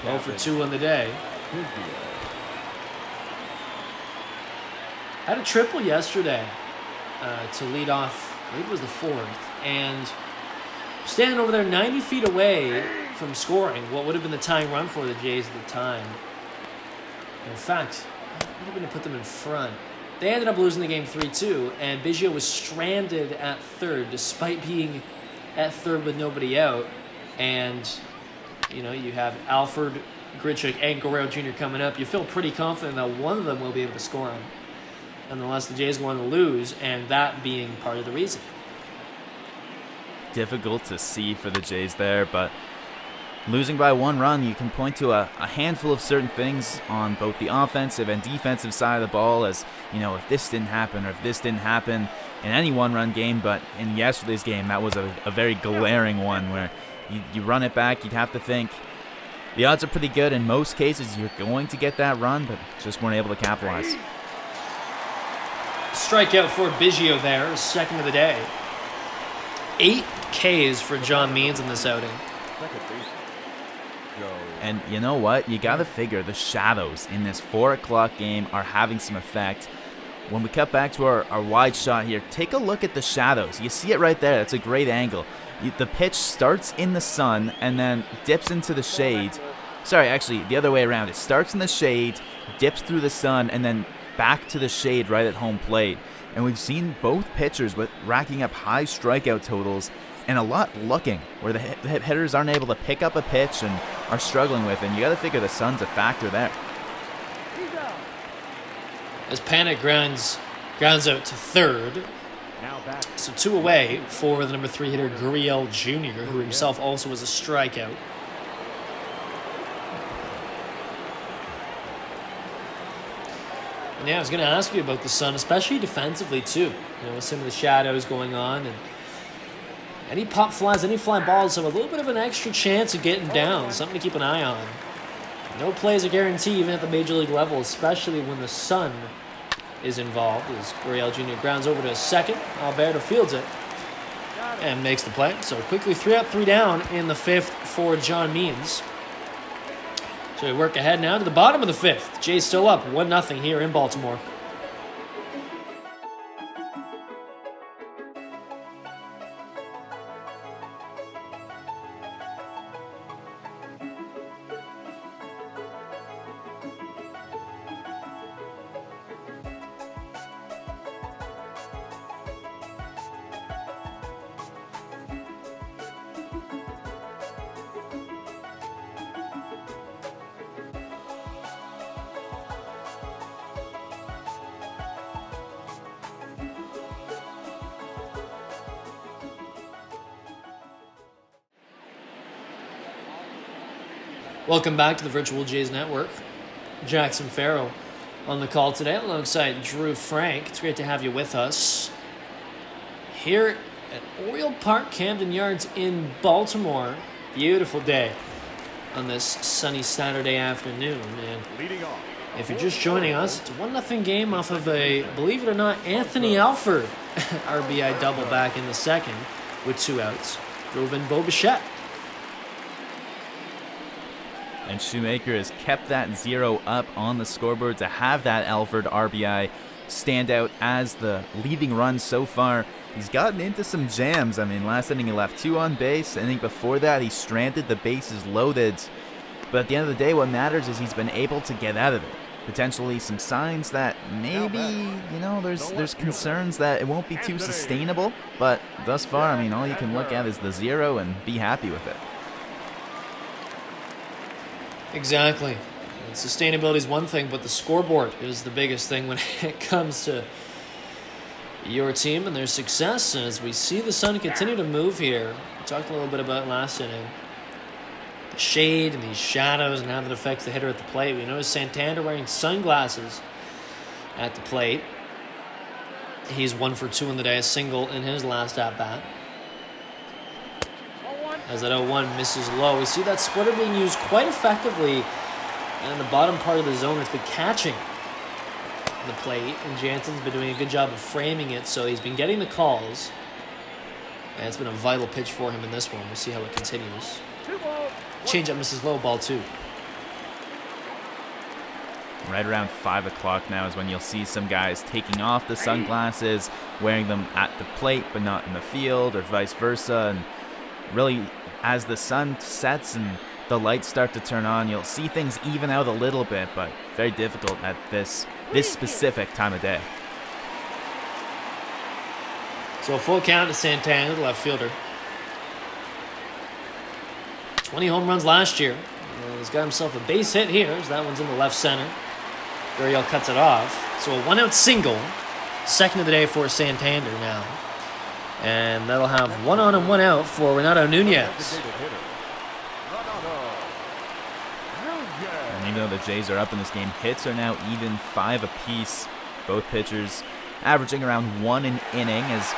0 for 2 on the day. Had a triple yesterday to lead off, I believe it was the 4th, and standing over there 90 feet away from scoring what would have been the tying run for the Jays at the time. In fact, I would have been to put them in front. They ended up losing the game 3-2, and Biggio was stranded at third despite being at third with nobody out. And, you know, you have Alford, Grichuk, and Guerrero Jr. coming up. You feel pretty confident that one of them will be able to score him. Nonetheless, the Jays going to lose, and that being part of the reason. Difficult to see for the Jays there, but losing by 1 run, you can point to a handful of certain things on both the offensive and defensive side of the ball, as, you know, if this didn't happen or if this didn't happen in any 1-run game, but in yesterday's game, that was a very glaring one where you run it back, you'd have to think the odds are pretty good. In most cases, you're going to get that run, but just weren't able to capitalize. Strikeout for Biggio there, second of the day. 8 Ks for John Means in this outing. And you know what? You got to figure the shadows in this 4 o'clock game are having some effect. When we cut back to our wide shot here, take a look at the shadows. You see it right there. That's a great angle. The pitch starts in the sun and then dips into the shade. Sorry, actually, the other way around. It starts in the shade, dips through the sun, and then back to the shade right at home plate. And we've seen both pitchers with racking up high strikeout totals and a lot looking, where the hitters aren't able to pick up a pitch and are struggling with. And you got to figure the sun's a factor there. As Panik grounds out to third, Now back. So 2 away for the number 3 hitter, Gurriel Jr., who himself also was a strikeout. And yeah, I was going to ask you about the Sun, especially defensively too. You know, with some of the shadows going on, and any pop flies, any fly balls have a little bit of an extra chance of getting down. Something to keep an eye on. No plays are guaranteed even at the major league level, especially when the Sun is involved. As Gurriel Jr. grounds over to second, Alberto fields it and makes the play. So quickly 3 up, 3 down in the 5th for John Means. So we work ahead now to the bottom of the 5th. Jays still up 1-0 here in Baltimore. Welcome back to the Virtual Jays Network. Jackson Farough on the call today alongside Drew Frank. It's great to have you with us here at Oriole Park, Camden Yards in Baltimore. Beautiful day on this sunny Saturday afternoon. And Leading off. if you're just joining us, it's a 1-0 game off of a, believe it or not, Anthony Alford RBI double back in the 2nd with 2 outs. Drove in Bo Bichette. And Shoemaker has kept that 0 up on the scoreboard to have that Alford RBI stand out as the leading run so far. He's gotten into some jams. I mean, last inning he left 2 on base. I think before that he stranded the bases loaded. But at the end of the day, what matters is he's been able to get out of it. Potentially some signs that maybe, you know, there's concerns that it won't be too sustainable. But thus far, I mean, all you can look at is the 0 and be happy with it. Exactly. And sustainability is one thing, but the scoreboard is the biggest thing when it comes to your team and their success. And as we see the Sun continue to move here, we talked a little bit about last inning, the shade and these shadows and how that affects the hitter at the plate. We noticed Santander wearing sunglasses at the plate. He's 1 for 2 in the day, a single in his last at-bat. As that 0-1 misses low. We see that splitter being used quite effectively in the bottom part of the zone. It's been catching the plate, and Jansen's been doing a good job of framing it, so he's been getting the calls. And it's been a vital pitch for him in this one. We'll see how it continues. Change up misses low, ball 2. Right around 5 o'clock now is when you'll see some guys taking off the sunglasses, wearing them at the plate but not in the field, or vice versa. And really, as the sun sets and the lights start to turn on, you'll see things even out a little bit, but very difficult at this specific time of day. So a full count to Santana, the left fielder. 20 home runs last year. He's got himself a base hit here, so that one's in the left center. Gurriel cuts it off. So a 1-out single, 2nd of the day for Santander now. And that'll have 1 on and 1 out for Renato Nunez. And even though the Jays are up in this game, hits are now even 5 apiece. Both pitchers averaging around 1 an inning. As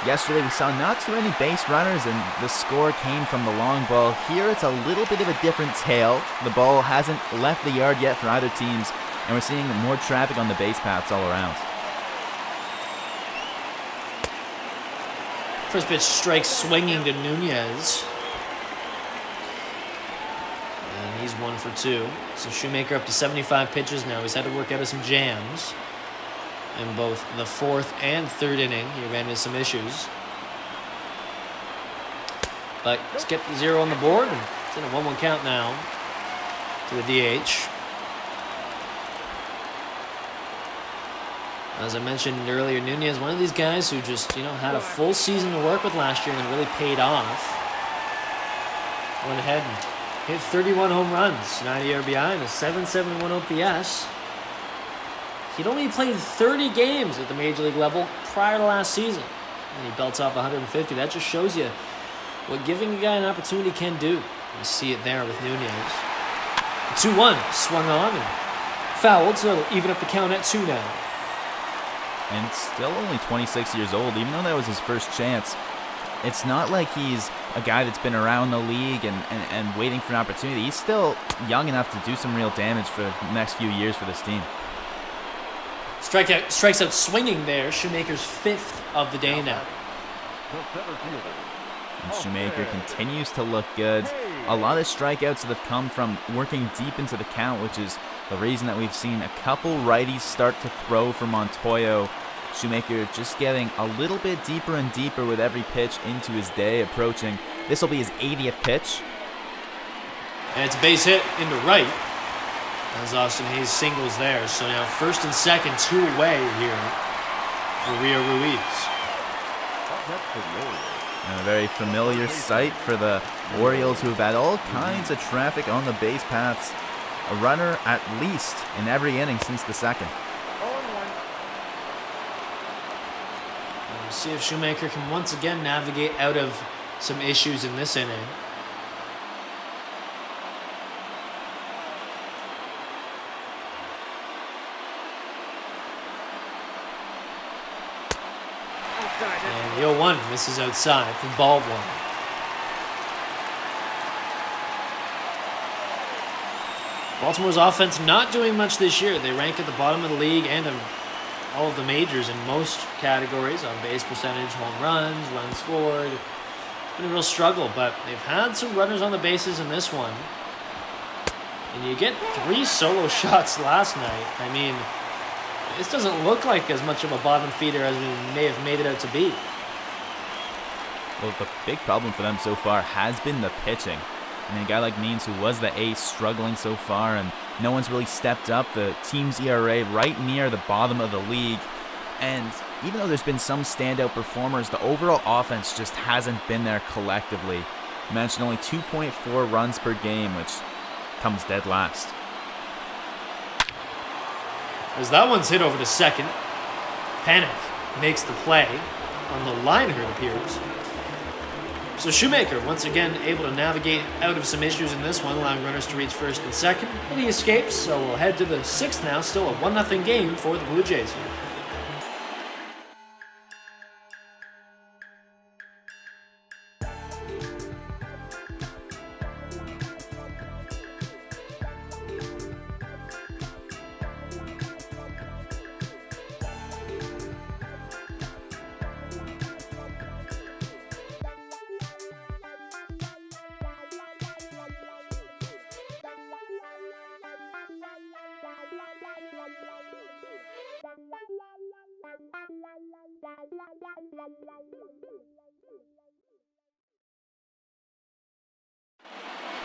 yesterday we saw not too many base runners and the score came from the long ball. Here it's a little bit of a different tale. The ball hasn't left the yard yet for either teams, and we're seeing more traffic on the base paths all around. First pitch strike swinging to Nunez. And he's 1 for 2. So Shoemaker up to 75 pitches now. He's had to work out of some jams in both the 4th and 3rd inning. He ran into some issues. But he's kept the 0 on the board. And it's in a 1-1 count now to the DH. As I mentioned earlier, Nunez, one of these guys who just, had a full season to work with last year and it really paid off. Went ahead and hit 31 home runs, 90 RBI, and a 771 OPS. He'd only played 30 games at the Major League level prior to last season. and he belts off 150. That just shows you what giving a guy an opportunity can do. You see it there with Nunez. 2-1, swung on and fouled, so it'll even up the count at 2 now. And still only 26 years old, even though that was his first chance. It's not like he's a guy that's been around the league and waiting for an opportunity. He's still young enough to do some real damage for the next few years for this team. Strikes out swinging there. Shoemaker's 5th of the day now. And Shoemaker continues to look good. A lot of strikeouts that have come from working deep into the count, which is the reason that we've seen a couple righties start to throw for Montoyo. Shoemaker just getting a little bit deeper and deeper with every pitch into his day approaching. This will be his 80th pitch. And it's a base hit into right as Austin Hayes singles there. So now first and second, 2 away here for Rio Ruiz. And a very familiar sight for the Orioles, who have had all kinds of traffic on the base paths. A runner at least in every inning since the second. We'll see if Shoemaker can once again navigate out of some issues in this inning. And the 0-1 misses outside from ball 1. Baltimore's offense not doing much this year. They rank at the bottom of the league and of all of the majors in most categories on base percentage, home runs, runs scored. It's been a real struggle, but they've had some runners on the bases in this one. And you get 3 solo shots last night. I mean, this doesn't look like as much of a bottom feeder as we may have made it out to be. Well, the big problem for them so far has been the pitching. I mean, a guy like Means, who was the ace, struggling so far, and no one's really stepped up. The team's ERA right near the bottom of the league. And even though there's been some standout performers, the overall offense just hasn't been there collectively. I mentioned only 2.4 runs per game, which comes dead last. As that one's hit over to second, Panic makes the play on the liner, it appears. So Shoemaker, once again, able to navigate out of some issues in this one, allowing runners to reach first and second. And he escapes, so we'll head to the 6th now. Still a 1-0 game for the Blue Jays here.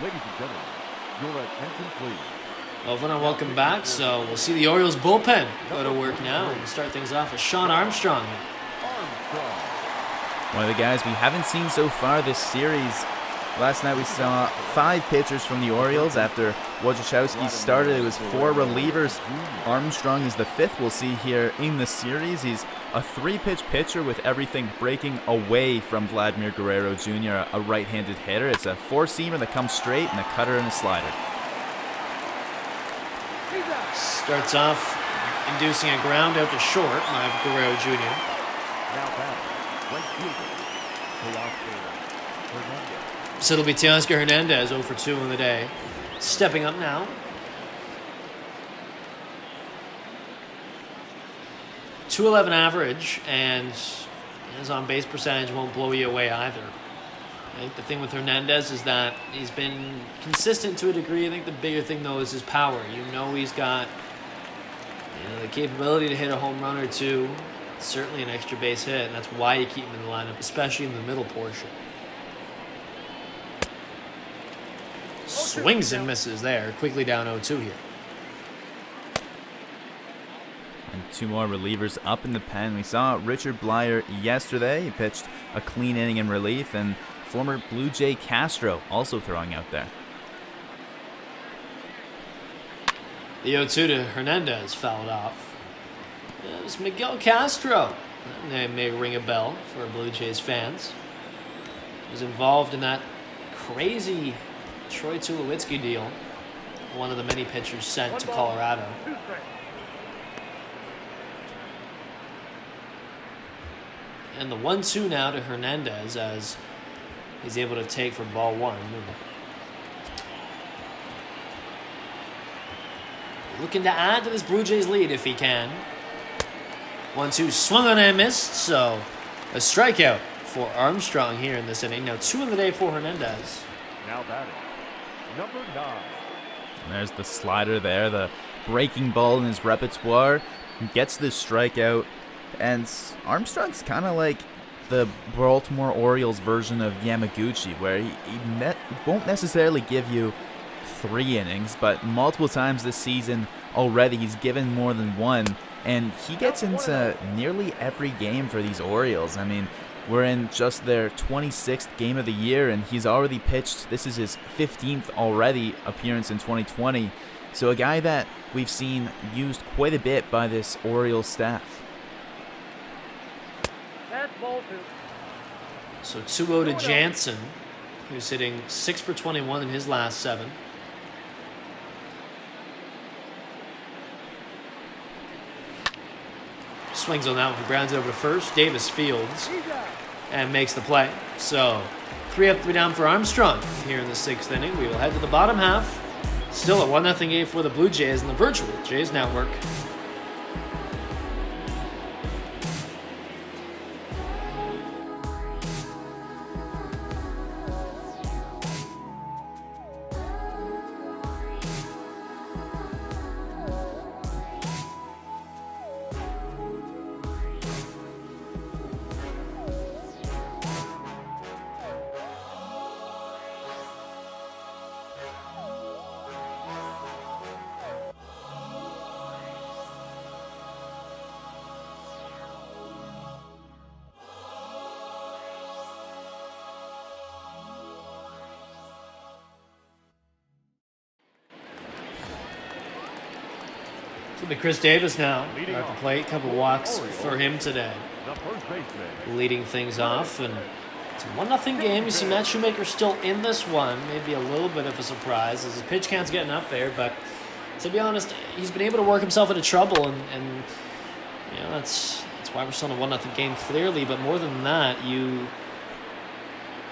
Ladies and gentlemen, your attention please. Well, everyone, welcome back. So we'll see the Orioles bullpen go to work now. We'll start things off with Sean Armstrong. One of the guys we haven't seen so far this series. Last night we saw 5 pitchers from the Orioles. After Wojciechowski started, it was 4 relievers. Armstrong is the 5th we'll see here in the series. He's a 3-pitch pitcher with everything breaking away from Vladimir Guerrero Jr., a right-handed hitter. It's a 4-seamer that comes straight and a cutter and a slider. Starts off inducing a ground out to short by Guerrero Jr. Now back, right fielder, Hernandez. So it'll be Teoscar Hernandez 0 for 2 in the day. Stepping up now. .211 average, and his on-base percentage won't blow you away either. I think the thing with Hernandez is that he's been consistent to a degree. I think the bigger thing, though, is his power. You know he's got the capability to hit a home run or two, certainly an extra base hit, and that's why you keep him in the lineup, especially in the middle portion. Swings and misses there. Quickly down 0-2 here. And 2 more relievers up in the pen. We saw Richard Blyer yesterday. He pitched a clean inning in relief, and former Blue Jay Castro also throwing out there. The 0-2 to Hernandez fouled off. It was Miguel Castro That name may ring a bell for Blue Jays fans. He was involved in that crazy Troy Tulowitzki deal, one of the many pitchers sent to Colorado. And the 1-2 now to Hernandez as he's able to take for ball one. Looking to add to this Blue Jays lead if he can. 1-2 swung on and missed, so a strikeout for Armstrong here in this inning. Now 2 in the day for Hernandez. Now batting, number 9. And there's the slider there, the breaking ball in his repertoire. He gets this strikeout, and Armstrong's kind of like the Baltimore Orioles version of Yamaguchi, where he won't necessarily give you 3 innings, but multiple times this season already he's given more than 1, and he gets into nearly every game for these Orioles. I mean, we're in just their 26th game of the year, and he's already pitched. This is his 15th already appearance in 2020, so a guy that we've seen used quite a bit by this Orioles staff. So 2-0 to Jansen, who's hitting 6 for 21 in his last 7. Swings on that one, grounds it over to first. Davis fields and makes the play. So 3 up, 3 down for Armstrong here in the 6th inning. We will head to the bottom half. Still a 1-0 game for the Blue Jays in the virtual Jays Network. It'll be Chris Davis now at the plate. Couple walks for him today, leading things off. And it's a 1-0 game. You see Matt Shoemaker still in this one. Maybe a little bit of a surprise as his pitch count's getting up there. But to be honest, he's been able to work himself into trouble, and you know that's why we're still in a 1-0 game clearly. But more than that, you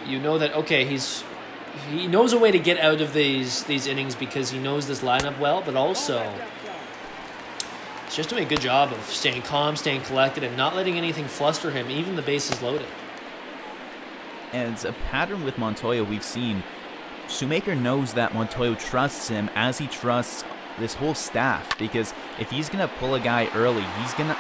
know that okay, he knows a way to get out of these innings because he knows this lineup well, but also he's just doing a good job of staying calm, staying collected, and not letting anything fluster him, even the bases loaded. And it's a pattern with Montoya we've seen. Shoemaker knows that Montoya trusts him as he trusts this whole staff, because if he's gonna pull a guy early, he's gonna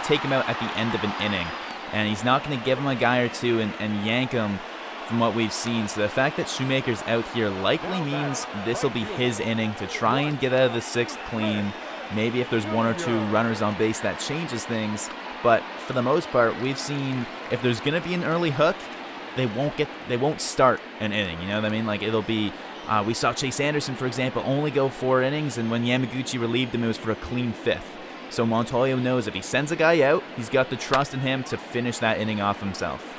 take him out at the end of an inning, and he's not gonna give him a guy or two and yank him from what we've seen. So the fact that Shoemaker's out here likely means this will be his inning to try and get out of the 6th clean. Maybe if there's 1 or 2 runners on base, that changes things. But for the most part, we've seen if there's gonna be an early hook, they won't start an inning. You know what I mean? Like it'll be. We saw Chase Anderson, for example, only go 4 innings, and when Yamaguchi relieved him, it was for a clean 5th. So Montoya knows if he sends a guy out, he's got the trust in him to finish that inning off himself.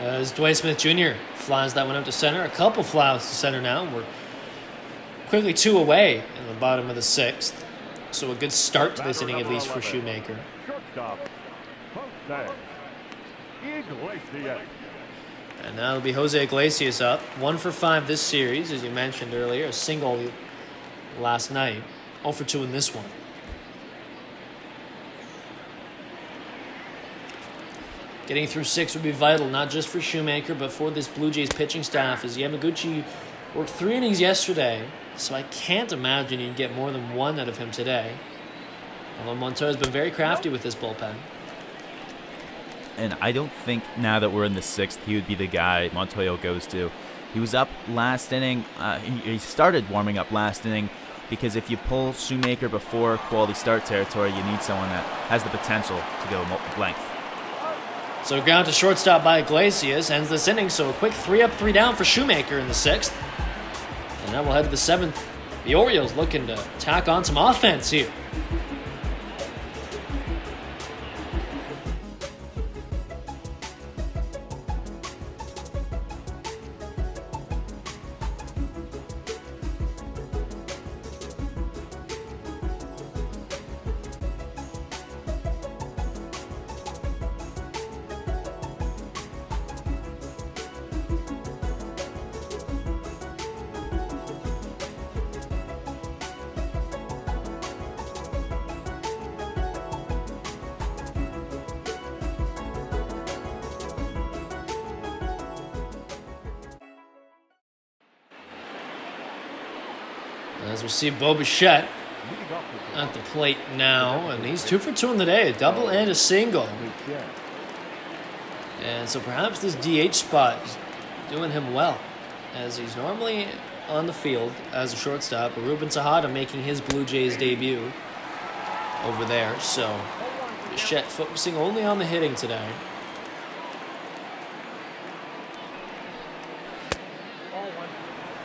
As Dwayne Smith Jr. flies that one out to center, a couple flies to center now, and we're quickly 2 away in the bottom of the 6th. So a good start to this inning, at least for Shoemaker. And now it'll be Jose Iglesias up. 1 for 5 this series, as you mentioned earlier. A single last night. 0 for 2 in this one. Getting through 6 would be vital, not just for Shoemaker, but for this Blue Jays pitching staff, as Yamaguchi worked 3 innings yesterday, so I can't imagine you'd get more than 1 out of him today. Although Montoya's been very crafty with this bullpen. And I don't think now that we're in the 6th, he would be the guy Montoya goes to. He was up last inning. He started warming up last inning because if you pull Shoemaker before quality start territory, you need someone that has the potential to go length. So ground to shortstop by Iglesias ends this inning. So a quick 3 up, 3 down for Shoemaker in the 6th. And now we'll head to the 7th. The Orioles looking to tack on some offense here. As we see Bo Bichette Leading off the at the plate now, and he's 2 for 2 in the day, a double and a single. VJN. And so perhaps this DH spot is doing him well, as he's normally on the field as a shortstop. But Ruben Tejada making his Blue Jays debut over there. So Bichette focusing only on the hitting today.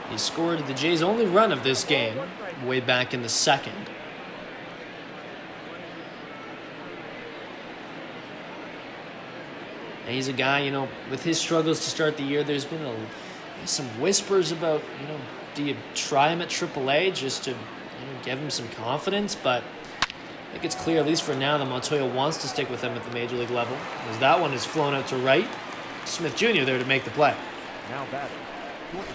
He scored the Jays' only run of this game way back in the second. And he's a guy, you know, with his struggles to start the year, there's been some whispers about, you know, do you try him at AAA just to, you know, give him some confidence? But I think it's clear, at least for now, that Montoya wants to stick with him at the major league level, as that one is flown out to right. Smith Jr. there to make the play. Now batting.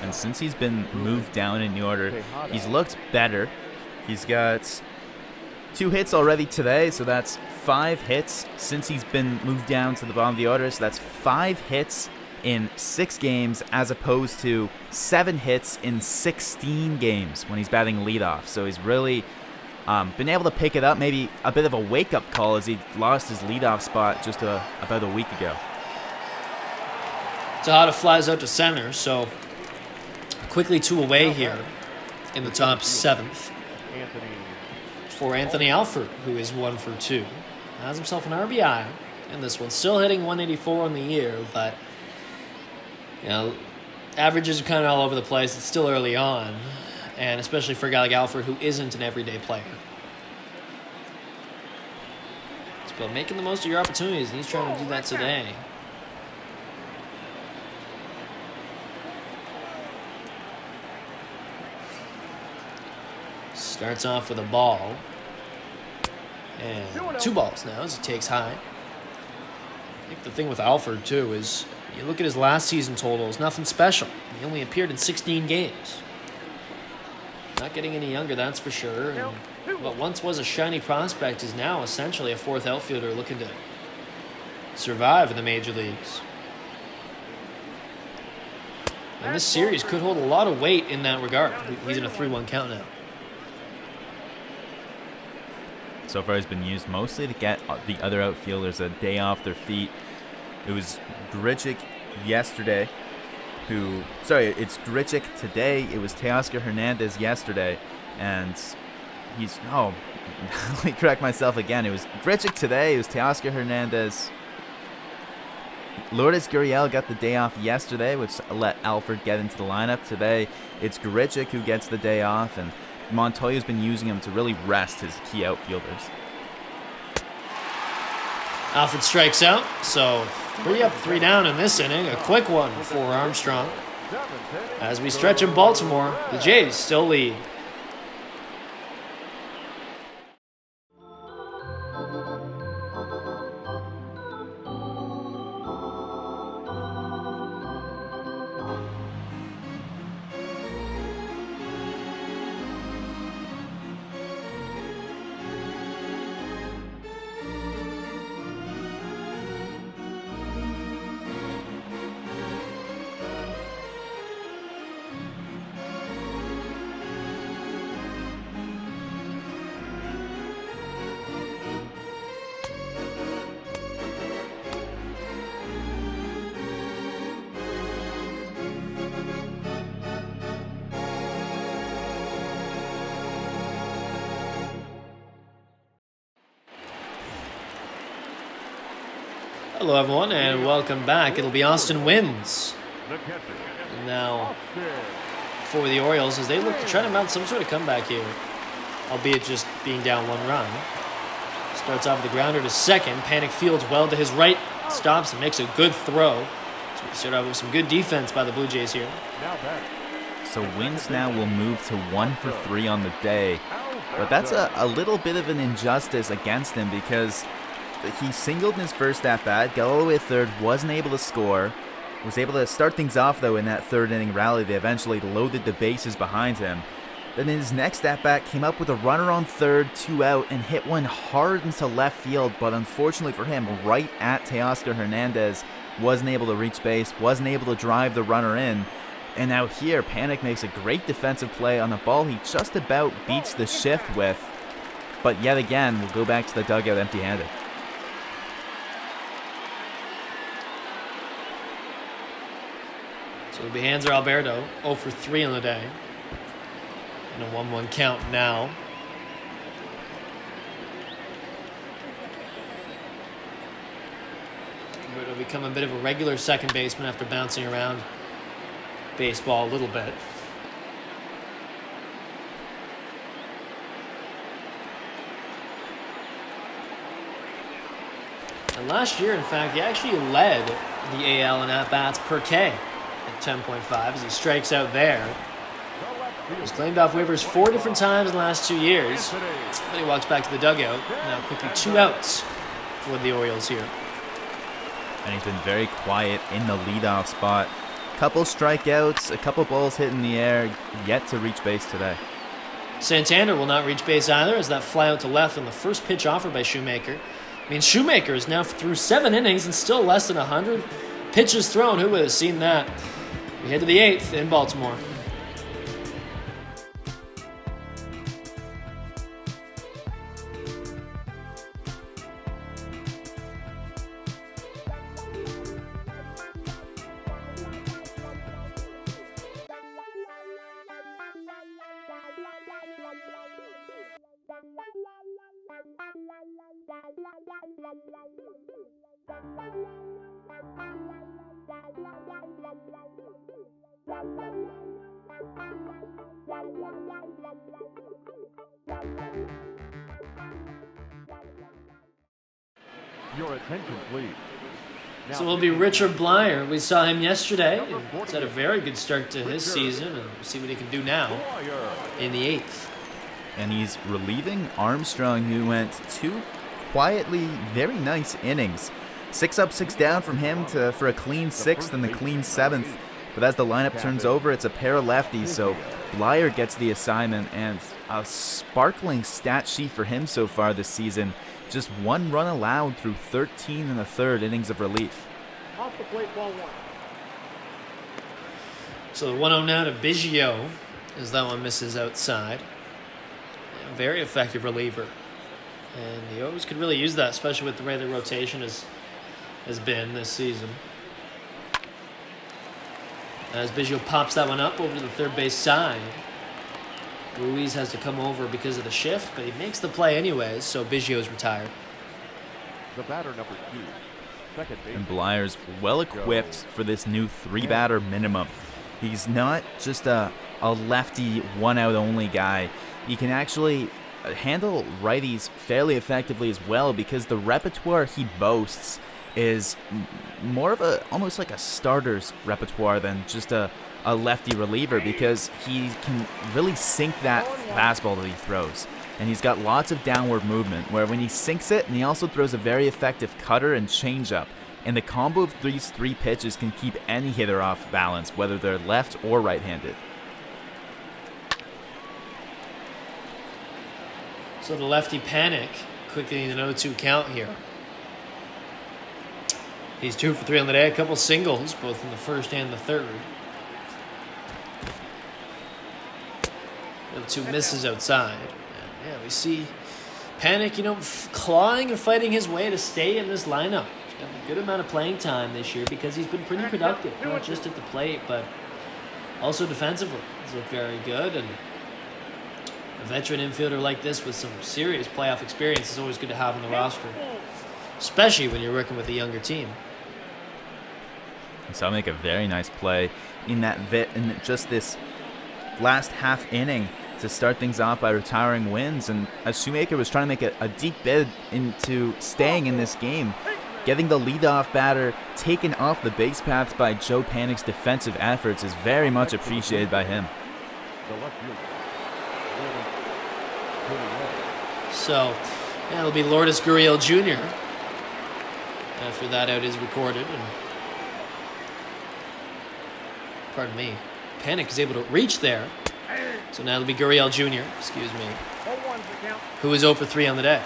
And since he's been moved down in the order, he's looked better. He's got 2 hits already today, so that's 5 hits since he's been moved down to the bottom of the order. So that's 5 hits in 6 games as opposed to 7 hits in 16 games when he's batting leadoff. So he's really been able to pick it up. Maybe a bit of a wake-up call as he lost his leadoff spot just about a week ago. Tejada flies out to center, so quickly 2 away here in the top 7th for Anthony Alford, who is 1 for 2. Has himself an RBI in this one. Still hitting 184 on the year, but, you know, averages are kind of all over the place. It's still early on, and especially for a guy like Alford, who isn't an everyday player. It's about making the most of your opportunities, and he's trying to do that today. Starts off with a ball. And 2 balls now as he takes high. I think the thing with Alford, too, is you look at his last season totals, nothing special. He only appeared in 16 games. Not getting any younger, that's for sure. And what once was a shiny prospect is now essentially a 4th outfielder looking to survive in the major leagues. And this series could hold a lot of weight in that regard. He's in a 3-1 count now. So far, he's been used mostly to get the other outfielders a day off their feet. It was Grichuk yesterday it's Grichuk today. It was Teoscar Hernandez yesterday. And let me correct myself again. It was Grichuk today. It was Teoscar Hernandez. Lourdes Gurriel got the day off yesterday, which let Alford get into the lineup. Today, it's Grichuk who gets the day off, and Montoya's been using him to really rest his key outfielders. Alford strikes out, so 3 up, 3 down in this inning. A quick one for Armstrong. As we stretch in Baltimore, the Jays still lead. Hello, everyone, and welcome back. It'll be Austin Wins now for the Orioles as they look to try to mount some sort of comeback here, albeit just being down 1 run. Starts off with the grounder to second. Panic fields well to his right, stops and makes a good throw. So we start off with some good defense by the Blue Jays here. So Wins now will move to 1 for 3 on the day, but that's a little bit of an injustice against him because he singled in his first at-bat, got all the way to third, wasn't able to score, was able to start things off, though, in that 3rd inning rally. They eventually loaded the bases behind him. Then in his next at-bat, came up with a runner on third, 2 out, and hit one hard into left field, but unfortunately for him, right at Teoscar Hernandez, wasn't able to reach base, wasn't able to drive the runner in, And now here, Panic makes a great defensive play on a ball he just about beats the shift with. But yet again, we'll go back to the dugout empty-handed. So it'll be Hanser Alberto, 0 for 3 on the day. And a 1-1 count now. It'll become a bit of a regular second baseman after bouncing around baseball a little bit. And last year, in fact, he actually led the AL in at-bats per K at 10.5 as he strikes out there. He was claimed off waivers 4 different times in the last 2 years. Then he walks back to the dugout. Now quickly 2 outs for the Orioles here. And he's been very quiet in the leadoff spot. Couple strikeouts, a couple balls hit in the air, yet to reach base today. Santander will not reach base either as that fly out to left on the first pitch offered by Shoemaker. I mean, Shoemaker is now through 7 innings and still less than 100 pitches thrown. Who would have seen that? We head to the 8th in Baltimore. Your attention, please. So it'll be Richard Blyer. We saw him yesterday. He's had a very good start to his season, and we'll see what he can do now in the 8th. And he's relieving Armstrong, who went 2 quietly very nice innings. 6 up, 6 down from him for a clean 6th and the clean 7th. But as the lineup turns over, it's a pair of lefties, so Blyer gets the assignment, and a sparkling stat sheet for him so far this season. Just 1 run allowed through 13 1/3 innings of relief. Off the plate, ball 1. So the 1-0 now to Biggio as that one misses outside. A very effective reliever. And the O's could really use that, especially with the way the rotation has been this season. As Biggio pops that one up over to the third base side. Ruiz has to come over because of the shift, but he makes the play anyways, so Biggio's retired. The batter, number 2. Second base. And Blyer's well equipped for this new 3-batter minimum. He's not just a lefty 1-out only guy. He can actually handle righties fairly effectively as well, because the repertoire he boasts is more of almost like a starter's repertoire than just a lefty reliever, because he can really sink that fastball that he throws. And he's got lots of downward movement, where when he sinks it, and he also throws a very effective cutter and changeup. And the combo of these 3 pitches can keep any hitter off balance, whether they're left or right-handed. So the lefty Panic quickly in an 0-2 count here. He's 2 for 3 on the day, a couple singles, both in the first and the third. 2 misses outside. And yeah, we see Panic, clawing and fighting his way to stay in this lineup. He's got a good amount of playing time this year because he's been pretty productive, not just at the plate, but also defensively. He's looked very good, and a veteran infielder like this with some serious playoff experience is always good to have on the roster, especially when you're working with a younger team. So I'll make a very nice play in just this last half inning to start things off by retiring Wins. And as Shoemaker was trying to make a deep bid into staying in this game, getting the leadoff batter taken off the base paths by Joe Panic's defensive efforts is very much appreciated by him. So it'll be Lourdes Gurriel Jr. after that out is recorded. And pardon me, Panic is able to reach there. So now it'll be Gurriel Jr., who is 0 for 3 on the day.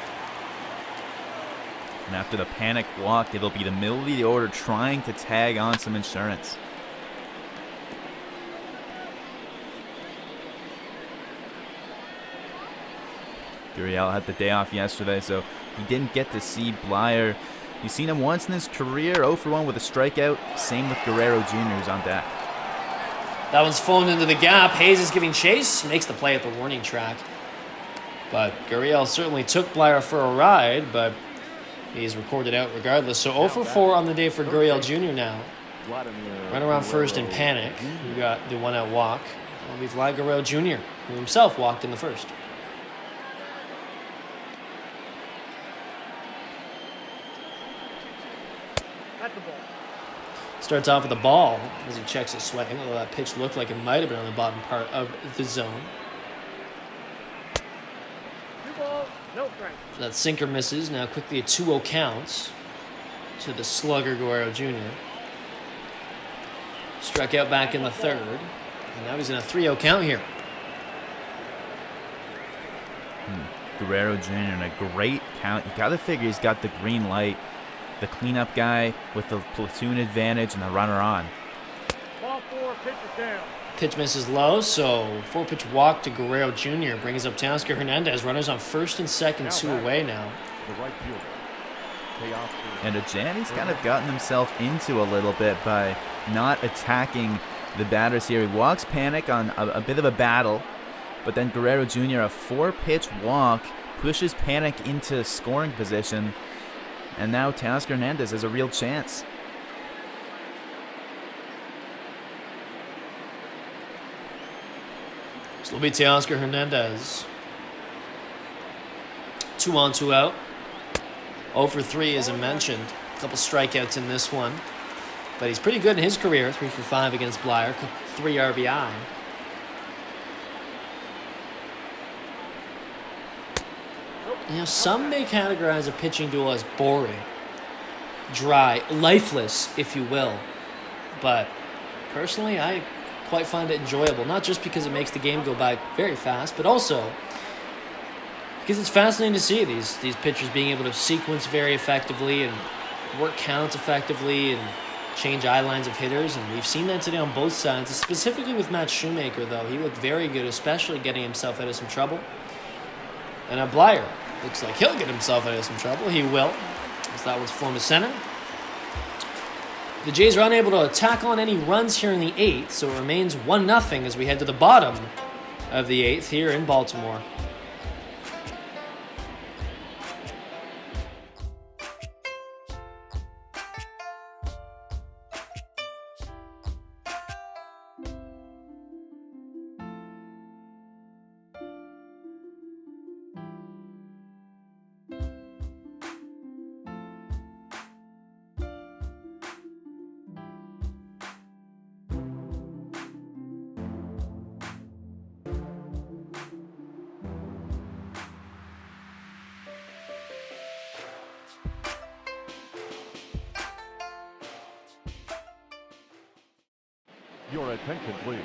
And after the Panic walk, it'll be the middle of the order trying to tag on some insurance. Gurriel had the day off yesterday, so he didn't get to see Blyer. You've seen him once in his career, 0 for 1 with a strikeout. Same with Guerrero Jr., who's on deck. That one's phoned into the gap. Hayes is giving chase, makes the play at the warning track. But Gurriel certainly took Blyer for a ride, but he's recorded out regardless. So 0 for 4 on the day for Gurriel Jr. now. Run around first in panic. We got the 1-out walk. It'll be Vlad Guerrero Jr., who himself walked in the first. Starts off with the ball as he checks his swing, although that pitch looked like it might have been on the bottom part of the zone. So that sinker misses. Now quickly a 2-0 count to the slugger Guerrero Jr. Struck out back in the third. And now he's in a 3-0 count here. Guerrero Jr. in a great count. You got to figure he's got the green light. The cleanup guy with the platoon advantage and the runner on. Ball 4, pitch is down. Pitch misses low, so 4-pitch walk to Guerrero Jr. brings up Teoscar Hernandez. Runners on first and second, 2 away now. The right fielder. And Ajani's kind of gotten himself into a little bit by not attacking the batters here. He walks Panic on a bit of a battle, but then Guerrero Jr., a 4-pitch walk, pushes Panic into scoring position. And now Teoscar Hernandez has a real chance. So it'll be Teoscar Hernandez. 2 on, 2 out. 0 for 3, as I mentioned. A couple strikeouts in this one. But he's pretty good in his career. 3 for 5 against Blyer. 3 RBI. You know, some may categorize a pitching duel as boring, dry, lifeless, if you will. But personally, I quite find it enjoyable. Not just because it makes the game go by very fast, but also because it's fascinating to see these pitchers being able to sequence very effectively and work counts effectively and change eye lines of hitters. And we've seen that today on both sides. Specifically with Matt Shoemaker, though. He looked very good, especially getting himself out of some trouble. And Blyer looks like he'll get himself out of some trouble. He will, as that one's flown to center. The Jays are unable to tack on any runs here in the 8th, so it remains 1-0 as we head to the bottom of the 8th here in Baltimore. Your attention, please.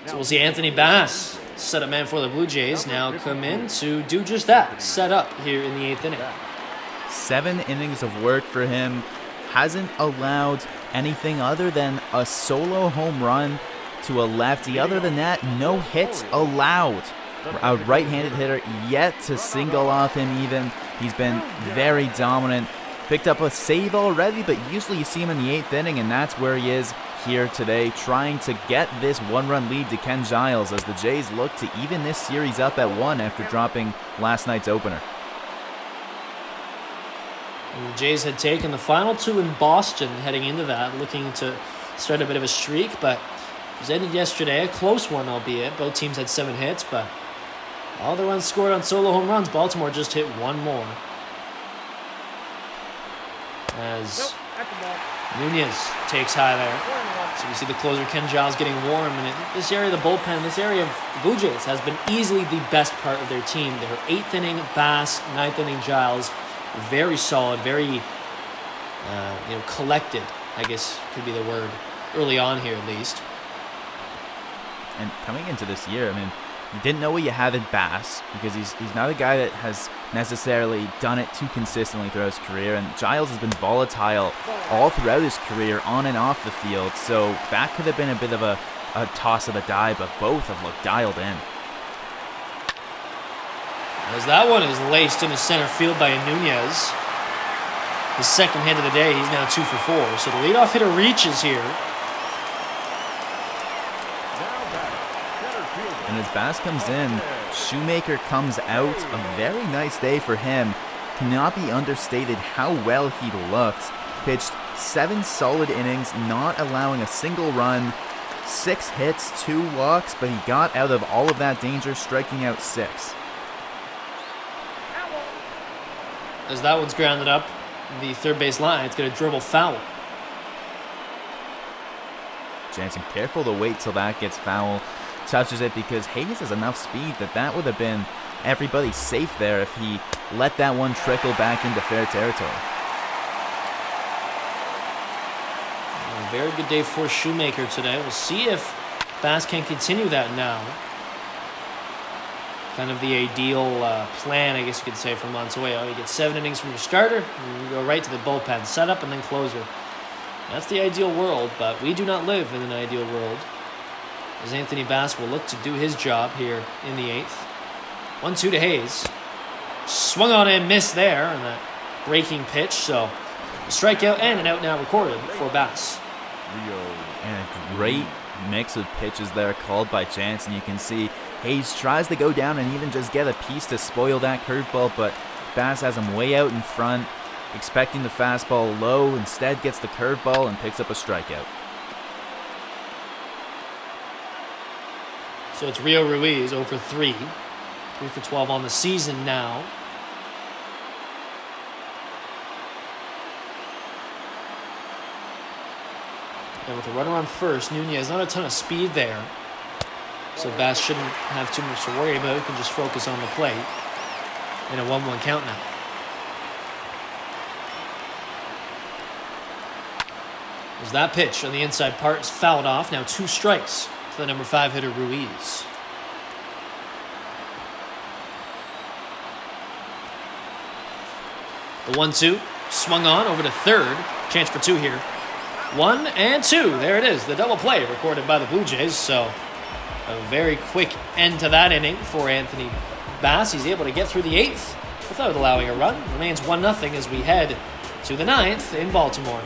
So we'll see Anthony Bass, setup man for the Blue Jays, now come in to do just that, set up here in the 8th inning. 7 innings of work for him. Hasn't allowed anything other than a solo home run to a lefty. Other than that, no hits allowed. A right-handed hitter yet to single off him even. He's been very dominant. Picked up a save already, but usually you see him in the 8th inning, and that's where he is here today, trying to get this 1-run lead to Ken Giles as the Jays look to even this series up at 1 after dropping last night's opener. And the Jays had taken the final 2 in Boston heading into that, looking to start a bit of a streak, but it was ended yesterday, a close one albeit. Both teams had 7 hits, but all the runs scored on solo home runs. Baltimore just hit 1 more. As Nunez takes high there. So we see the closer Ken Giles getting warm. And this area of the bullpen, this area of the Blue Jays has been easily the best part of their team. Their 8th inning, Bass, 9th inning, Giles. Very solid, very collected, I guess could be the word, early on here at least. And coming into this year, I mean, you didn't know what you had in Bass because he's not a guy that has necessarily done it too consistently throughout his career, and Giles has been volatile all throughout his career on and off the field, so that could have been a bit of a toss of a die, but both have looked dialed in. As that one is laced into center field by Nunez. His second hit of the day, he's now 2 for 4. So the leadoff hitter reaches here. And as Bass comes in, Shoemaker comes out. A very nice day for him. Cannot be understated how well he looked. Pitched 7 solid innings, not allowing a single run. 6 hits, 2 walks, but he got out of all of that danger, striking out 6. As that one's grounded up the third base line, it's going to dribble foul. Jansen careful to wait till that gets foul. Touches it because Hayes has enough speed that would have been everybody safe there if he let that one trickle back into fair territory. A very good day for Shoemaker today. We'll see if Bass can continue that now. Kind of the ideal plan, I guess you could say, for Montoya. You get 7 innings from your starter, and you go right to the bullpen setup and then closer. That's the ideal world, but we do not live in an ideal world. As Anthony Bass will look to do his job here in the 8th. 1-2 to Hayes. Swung on and missed there on that breaking pitch, so a strikeout and an out now recorded for Bass. And a great mix of pitches there called by Jansen. You can see Hayes tries to go down and even just get a piece to spoil that curveball, but Bass has him way out in front, expecting the fastball low, instead gets the curveball and picks up a strikeout. So it's Rio Ruiz 0 for 3. 3 for 12 on the season now. And with a runner on first, Nunez, not a ton of speed there. So Bass shouldn't have too much to worry about. He can just focus on the plate. In a 1-1 count now. As that pitch on the inside part is fouled off. Now 2 strikes to the number 5 hitter Ruiz. The 1-2 swung on over to third. Chance for 2 here. 1 and 2. There it is. The double play recorded by the Blue Jays. So a very quick end to that inning for Anthony Bass. He's able to get through the 8th without allowing a run. Remains 1-0 as we head to the 9th in Baltimore.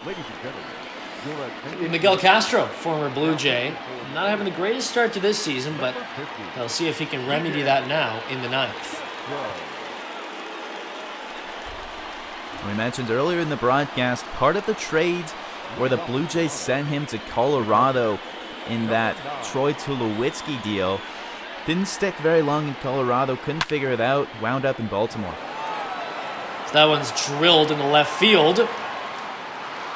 Ladies and gentlemen, your attention. Miguel Castro, former Blue Jay, not having the greatest start to this season, but they'll see if he can remedy that now in the 9th. We mentioned earlier in the broadcast, part of the trade where the Blue Jays sent him to Colorado in that Troy Tulowitzki deal. Didn't stick very long in Colorado, couldn't figure it out, wound up in Baltimore. So that one's drilled in the left field.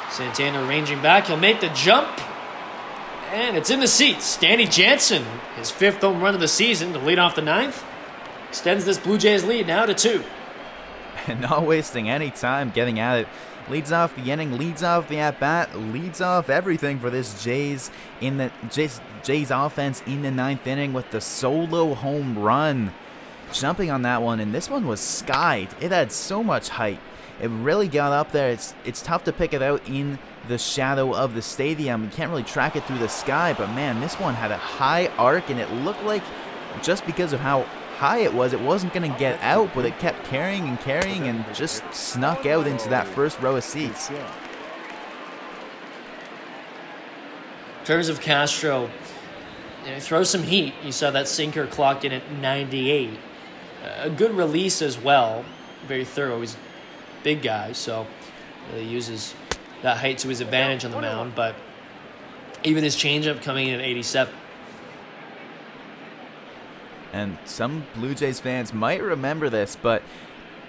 Santana ranging back, he'll make the jump. And it's in the seats. Danny Jansen, his 5th home run of the season to lead off the 9th. Extends this Blue Jays lead now to 2. And not wasting any time getting at it. Leads off the inning, leads off the at-bat, leads off everything for this Jays offense in the 9th inning with the solo home run. Jumping on that one, and this one was skied. It had so much height. It really got up there. It's tough to pick it out in the shadow of the stadium. You can't really track it through the sky, but man, this one had a high arc, and it looked like just because of how high it wasn't going to get out, but it kept carrying and just snuck out into that first row of seats. In terms of Castro, throw some heat. You saw that sinker clocked in at 98. A good release as well. Very thorough. He's a big guy, so really uses that height to his advantage on the mound. But even his changeup coming in at 87. And some Blue Jays fans might remember this, but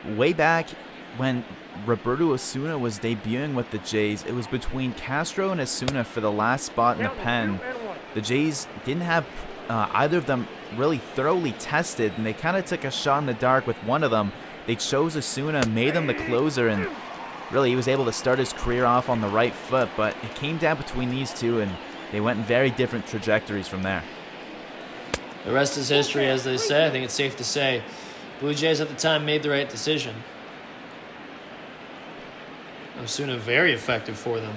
way back when Roberto Osuna was debuting with the Jays, it was between Castro and Osuna for the last spot in the pen. The Jays didn't have either of them really thoroughly tested, and they kind of took a shot in the dark with one of them. They chose Osuna, made him the closer, and really he was able to start his career off on the right foot, but it came down between these two, and they went in very different trajectories from there. The rest is history, as they say. I think it's safe to say Blue Jays at the time made the right decision. Osuna very effective for them.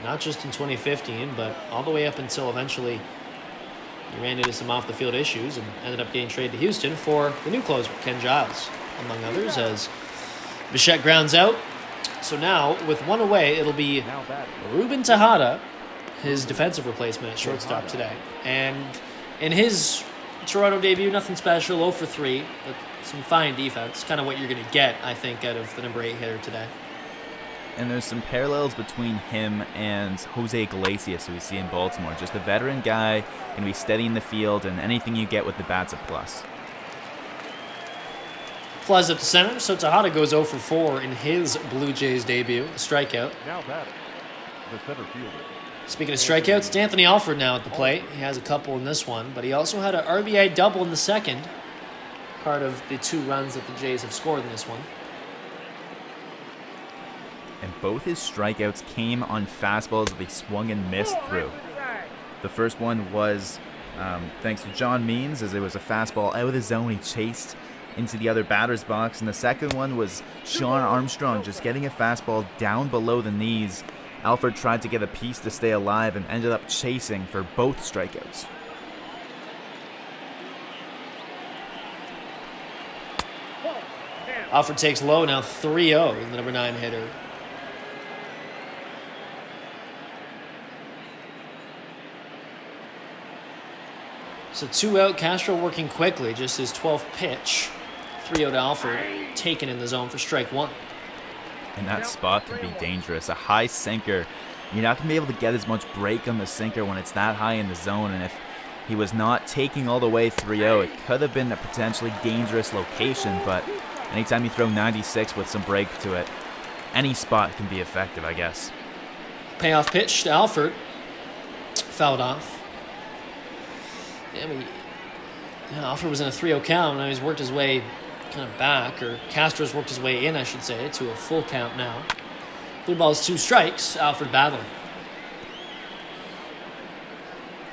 Not just in 2015, but all the way up until eventually he ran into some off-the-field issues and ended up getting traded to Houston for the new closer, Ken Giles, among others, as Bichette grounds out. So now, with one away, it'll be Ruben Tejada, his defensive replacement at shortstop today. And in his Toronto debut, nothing special, 0 for 3, but some fine defense. Kind of what you're going to get, I think, out of the number 8 hitter today. And there's some parallels between him and Jose Iglesias, who we see in Baltimore. Just a veteran guy, going to be steady in the field, and anything you get with the bat's a plus. Flies up to center, so Tejada goes 0 for 4 in his Blue Jays debut, a strikeout. Now batting, the center fielder. Speaking of strikeouts, it's Anthony Alford now at the plate. He has a couple in this one, but he also had an RBI double in the second, part of the 2 runs that the Jays have scored in this one. And both his strikeouts came on fastballs that they swung and missed through. The first one was thanks to John Means, as it was a fastball out of the zone. He chased into the other batter's box. And the second one was Sean Armstrong just getting a fastball down below the knees. Alford tried to get a piece to stay alive and ended up chasing for both strikeouts. Alford takes low now, 3-0 in the number 9 hitter. So 2 out, Castro working quickly, just his 12th pitch. 3-0 to Alford, taken in the zone for strike 1. And that spot could be dangerous. A high sinker. You're not going to be able to get as much break on the sinker when it's that high in the zone. And if he was not taking all the way 3-0, it could have been a potentially dangerous location. But anytime you throw 96 with some break to it, any spot can be effective, I guess. Payoff pitch to Alford. Fouled off. Alford was in a 3-0 count. Now he's worked his way kind of back, or Castro's worked his way in, I should say, to a full count now. 3 balls, 2 strikes. Alford battling.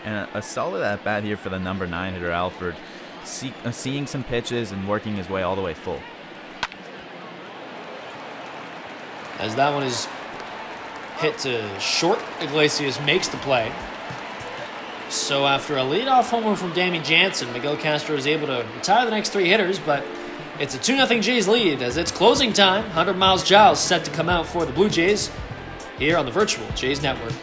And a solid at-bat here for the number 9 hitter, Alford. Seeing some pitches and working his way all the way full. As that one is hit to short, Iglesias makes the play. So after a leadoff homer from Danny Jansen, Miguel Castro is able to retire the next 3 hitters, but it's a 2-0 Jays lead as it's closing time. 100 Miles Giles set to come out for the Blue Jays here on the virtual Jays Network.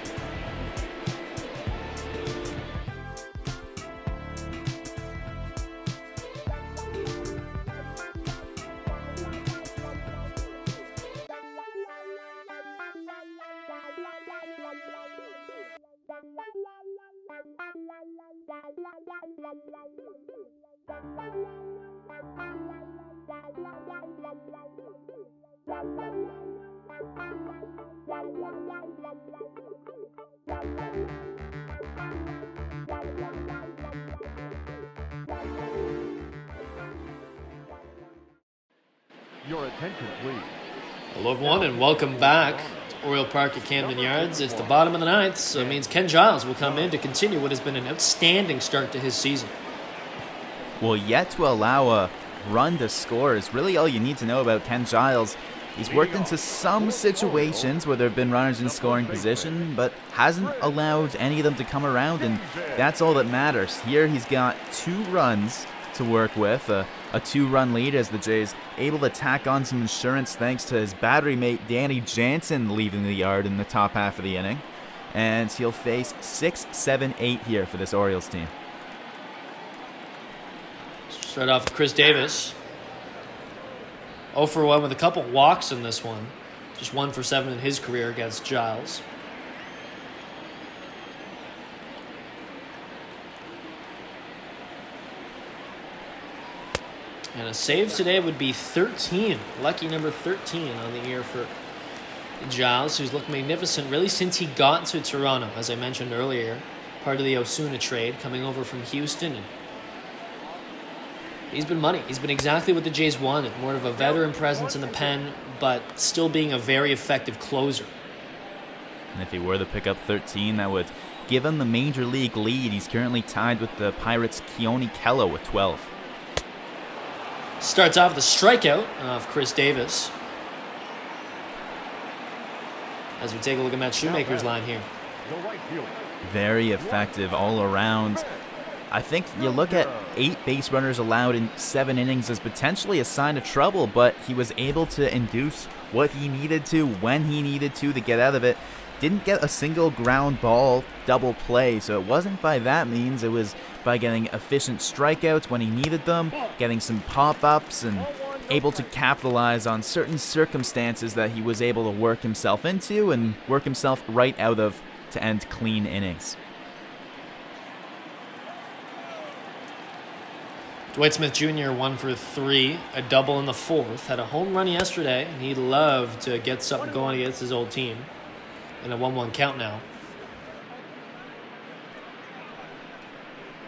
Your attention, please. Hello, everyone, and welcome back to Oriole Park at Camden Yards. It's the bottom of the 9th, so it means Ken Giles will come in to continue what has been an outstanding start to his season. Well, yet to allow a run to score is really all you need to know about Ken Giles. He's worked into some situations where there have been runners in scoring position, but hasn't allowed any of them to come around, and that's all that matters. Here he's got 2 runs to work with, a 2-run lead as the Jays able to tack on some insurance thanks to his battery mate Danny Jansen leaving the yard in the top half of the inning. And he'll face 6, 7, 8 here for this Orioles team. Start off with Chris Davis. 0 for 1 with a couple walks in this one. Just 1 for 7 in his career against Giles. And a save today would be 13. Lucky number 13 on the year for Giles, who's looked magnificent really since he got to Toronto, as I mentioned earlier. Part of the Osuna trade, coming over from Houston. And he's been money. He's been exactly what the Jays wanted. More of a veteran presence in the pen, but still being a very effective closer. And if he were to pick up 13, that would give him the major league lead. He's currently tied with the Pirates' Keone Kela with 12. Starts off the strikeout of Chris Davis. As we take a look at Matt Shoemaker's line here. Very effective all around. I think you look at 8 base runners allowed in 7 innings as potentially a sign of trouble, but he was able to induce what he needed to when he needed to get out of it. Didn't get a single ground ball double play, so it wasn't by that means. It was by getting efficient strikeouts when he needed them, getting some pop-ups, and able to capitalize on certain circumstances that he was able to work himself into and work himself right out of to end clean innings. Dwight Smith Jr. 1 for 3, a double in the 4th. Had a home run yesterday, and he'd love to get something going against his old team. In a 1-1 count now.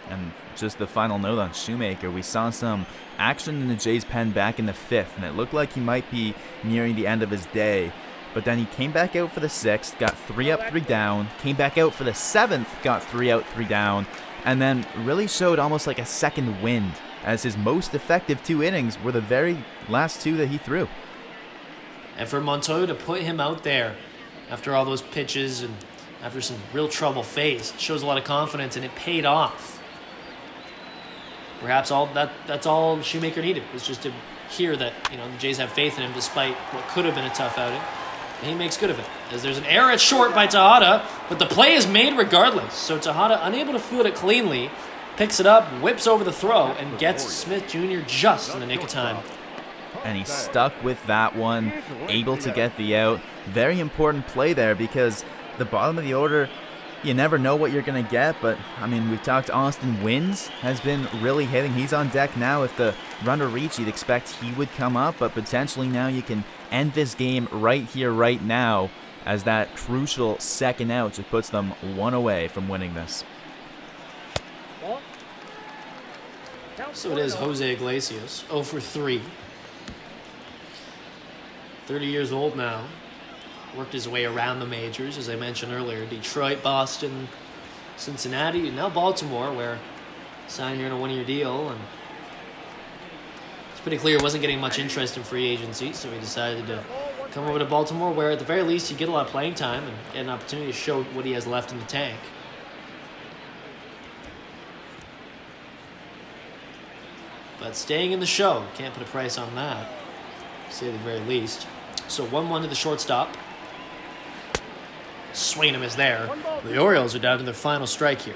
And just the final note on Shoemaker, we saw some action in the Jays pen back in the 5th, and it looked like he might be nearing the end of his day. But then he came back out for the 6th, got 3 up, 3 down, came back out for the 7th, got 3 out, 3 down, and then really showed almost like a second wind, as his most effective 2 innings were the very last 2 that he threw. And for Montoya to put him out there after all those pitches and after some real trouble faced, shows a lot of confidence, and it paid off. Perhaps that's all Shoemaker needed, was just to hear that the Jays have faith in him despite what could have been a tough outing. And he makes good of it, as there's an error at short by Tejada, but the play is made regardless. So Tejada, unable to field it cleanly, picks it up, whips over the throw, and gets Smith Jr. just in the nick of time. And he stuck with that one, able to get the out. Very important play there, because the bottom of the order, you never know what you're going to get. But, I mean, we've talked Austin Wins has been really hitting. He's on deck now. If the runner reach, you'd expect he would come up. But potentially now you can end this game right here, right now, as that crucial second out just puts them 1 away from winning this. So it is Jose Iglesias, 0 for 3. 30 years old now. Worked his way around the majors, as I mentioned earlier. Detroit, Boston, Cincinnati, and now Baltimore, where he signed here in a 1-year deal. And it's pretty clear he wasn't getting much interest in free agency, so he decided to come over to Baltimore, where at the very least you get a lot of playing time and get an opportunity to show what he has left in the tank. But staying in the show, can't put a price on that, to say the very least. So 1-1 to the shortstop. Swainham is there. The Orioles are down to their final strike here.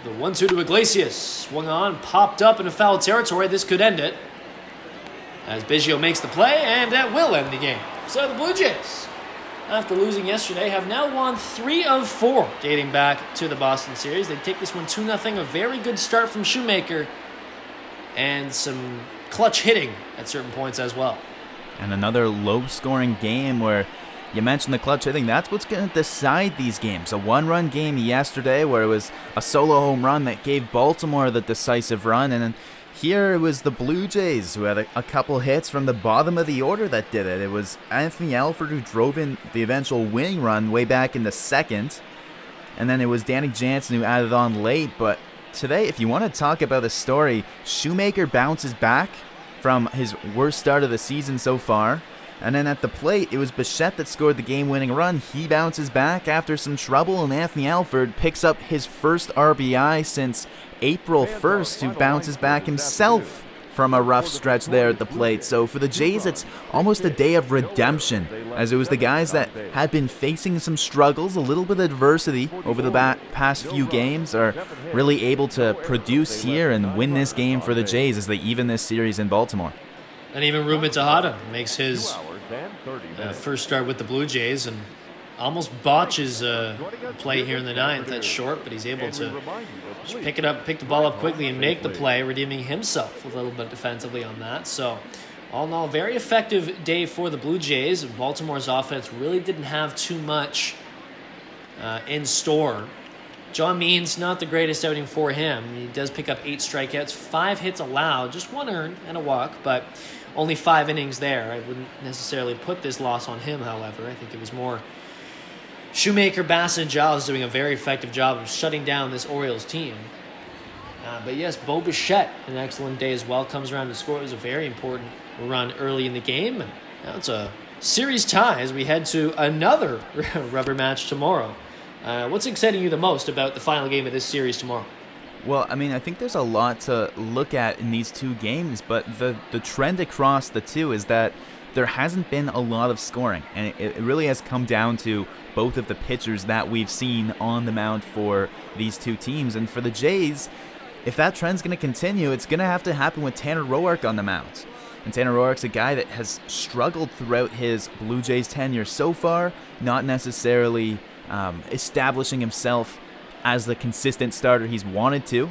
The 1-2 to Iglesias. Swung on, popped up into foul territory. This could end it, as Biggio makes the play, and that will end the game. So the Blue Jays, after losing yesterday, have now won 3 of 4 dating back to the Boston series. They take this one 2-0. A very good start from Shoemaker, and some clutch hitting at certain points as well. And another low-scoring game where you mentioned the clutch hitting. That's what's going to decide these games. A 1-run game yesterday where it was a solo home run that gave Baltimore the decisive run, and then here it was the Blue Jays who had a couple hits from the bottom of the order that did it. It was Anthony Alford who drove in the eventual winning run way back in the 2nd, and then it was Danny Jansen who added on late. But today, if you want to talk about a story, Shoemaker bounces back from his worst start of the season so far. And then at the plate, it was Bichette that scored the game-winning run. He bounces back after some trouble, and Anthony Alford picks up his first RBI since April 1st, who bounces back himself from a rough stretch there at the plate. So for the Jays, it's almost a day of redemption, as it was the guys that had been facing some struggles, a little bit of adversity over the past few games, are really able to produce here and win this game for the Jays as they even this series in Baltimore. And even Ruben Tejada makes his first start with the Blue Jays, and almost botches a play here in the ninth. That's short, but he's able to just pick the ball up quickly and make the play, redeeming himself a little bit defensively on that. So all in all, very effective day for the Blue Jays. Baltimore's offense really didn't have too much in store. John Means, not the greatest outing for him. He does pick up 8 strikeouts, 5 hits allowed, just 1 earned and a walk, but only 5 innings there. I wouldn't necessarily put this loss on him, however. I think it was more Shoemaker, Bass, and Giles doing a very effective job of shutting down this Orioles team. But yes, Bo Bichette, an excellent day as well, comes around to score. It was a very important run early in the game. And now it's a series tie as we head to another rubber match tomorrow. What's exciting you the most about the final game of this series tomorrow? Well, I mean, I think there's a lot to look at in these 2 games, but the trend across the 2 is that there hasn't been a lot of scoring, and it really has come down to both of the pitchers that we've seen on the mound for these 2 teams. And for the Jays, if that trend's going to continue, it's going to have to happen with Tanner Roark on the mound. And Tanner Roark's a guy that has struggled throughout his Blue Jays tenure so far, not necessarily establishing himself as the consistent starter he's wanted to.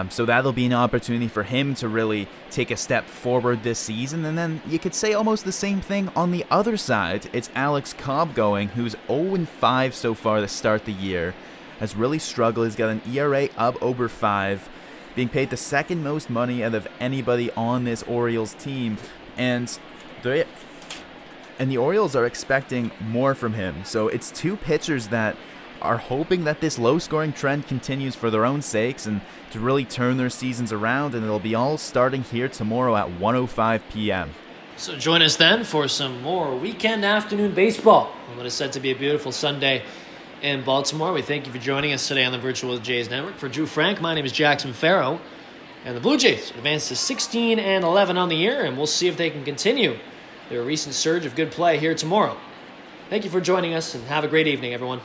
So that'll be an opportunity for him to really take a step forward this season. And then you could say almost the same thing on the other side. It's Alex Cobb going, who's 0-5 so far to start the year. Has really struggled. He's got an ERA of over 5, being paid the second most money out of anybody on this Orioles team. And the Orioles are expecting more from him. So it's 2 pitchers that are hoping that this low-scoring trend continues for their own sakes and to really turn their seasons around, and it'll be all starting here tomorrow at 1:05 p.m. So join us then for some more weekend afternoon baseball on what is said to be a beautiful Sunday in Baltimore. We thank you for joining us today on the Virtual Jays Network. For Drew Frank, my name is Jackson Farough, and the Blue Jays advance to 16-11 on the year, and we'll see if they can continue their recent surge of good play here tomorrow. Thank you for joining us, and have a great evening, everyone.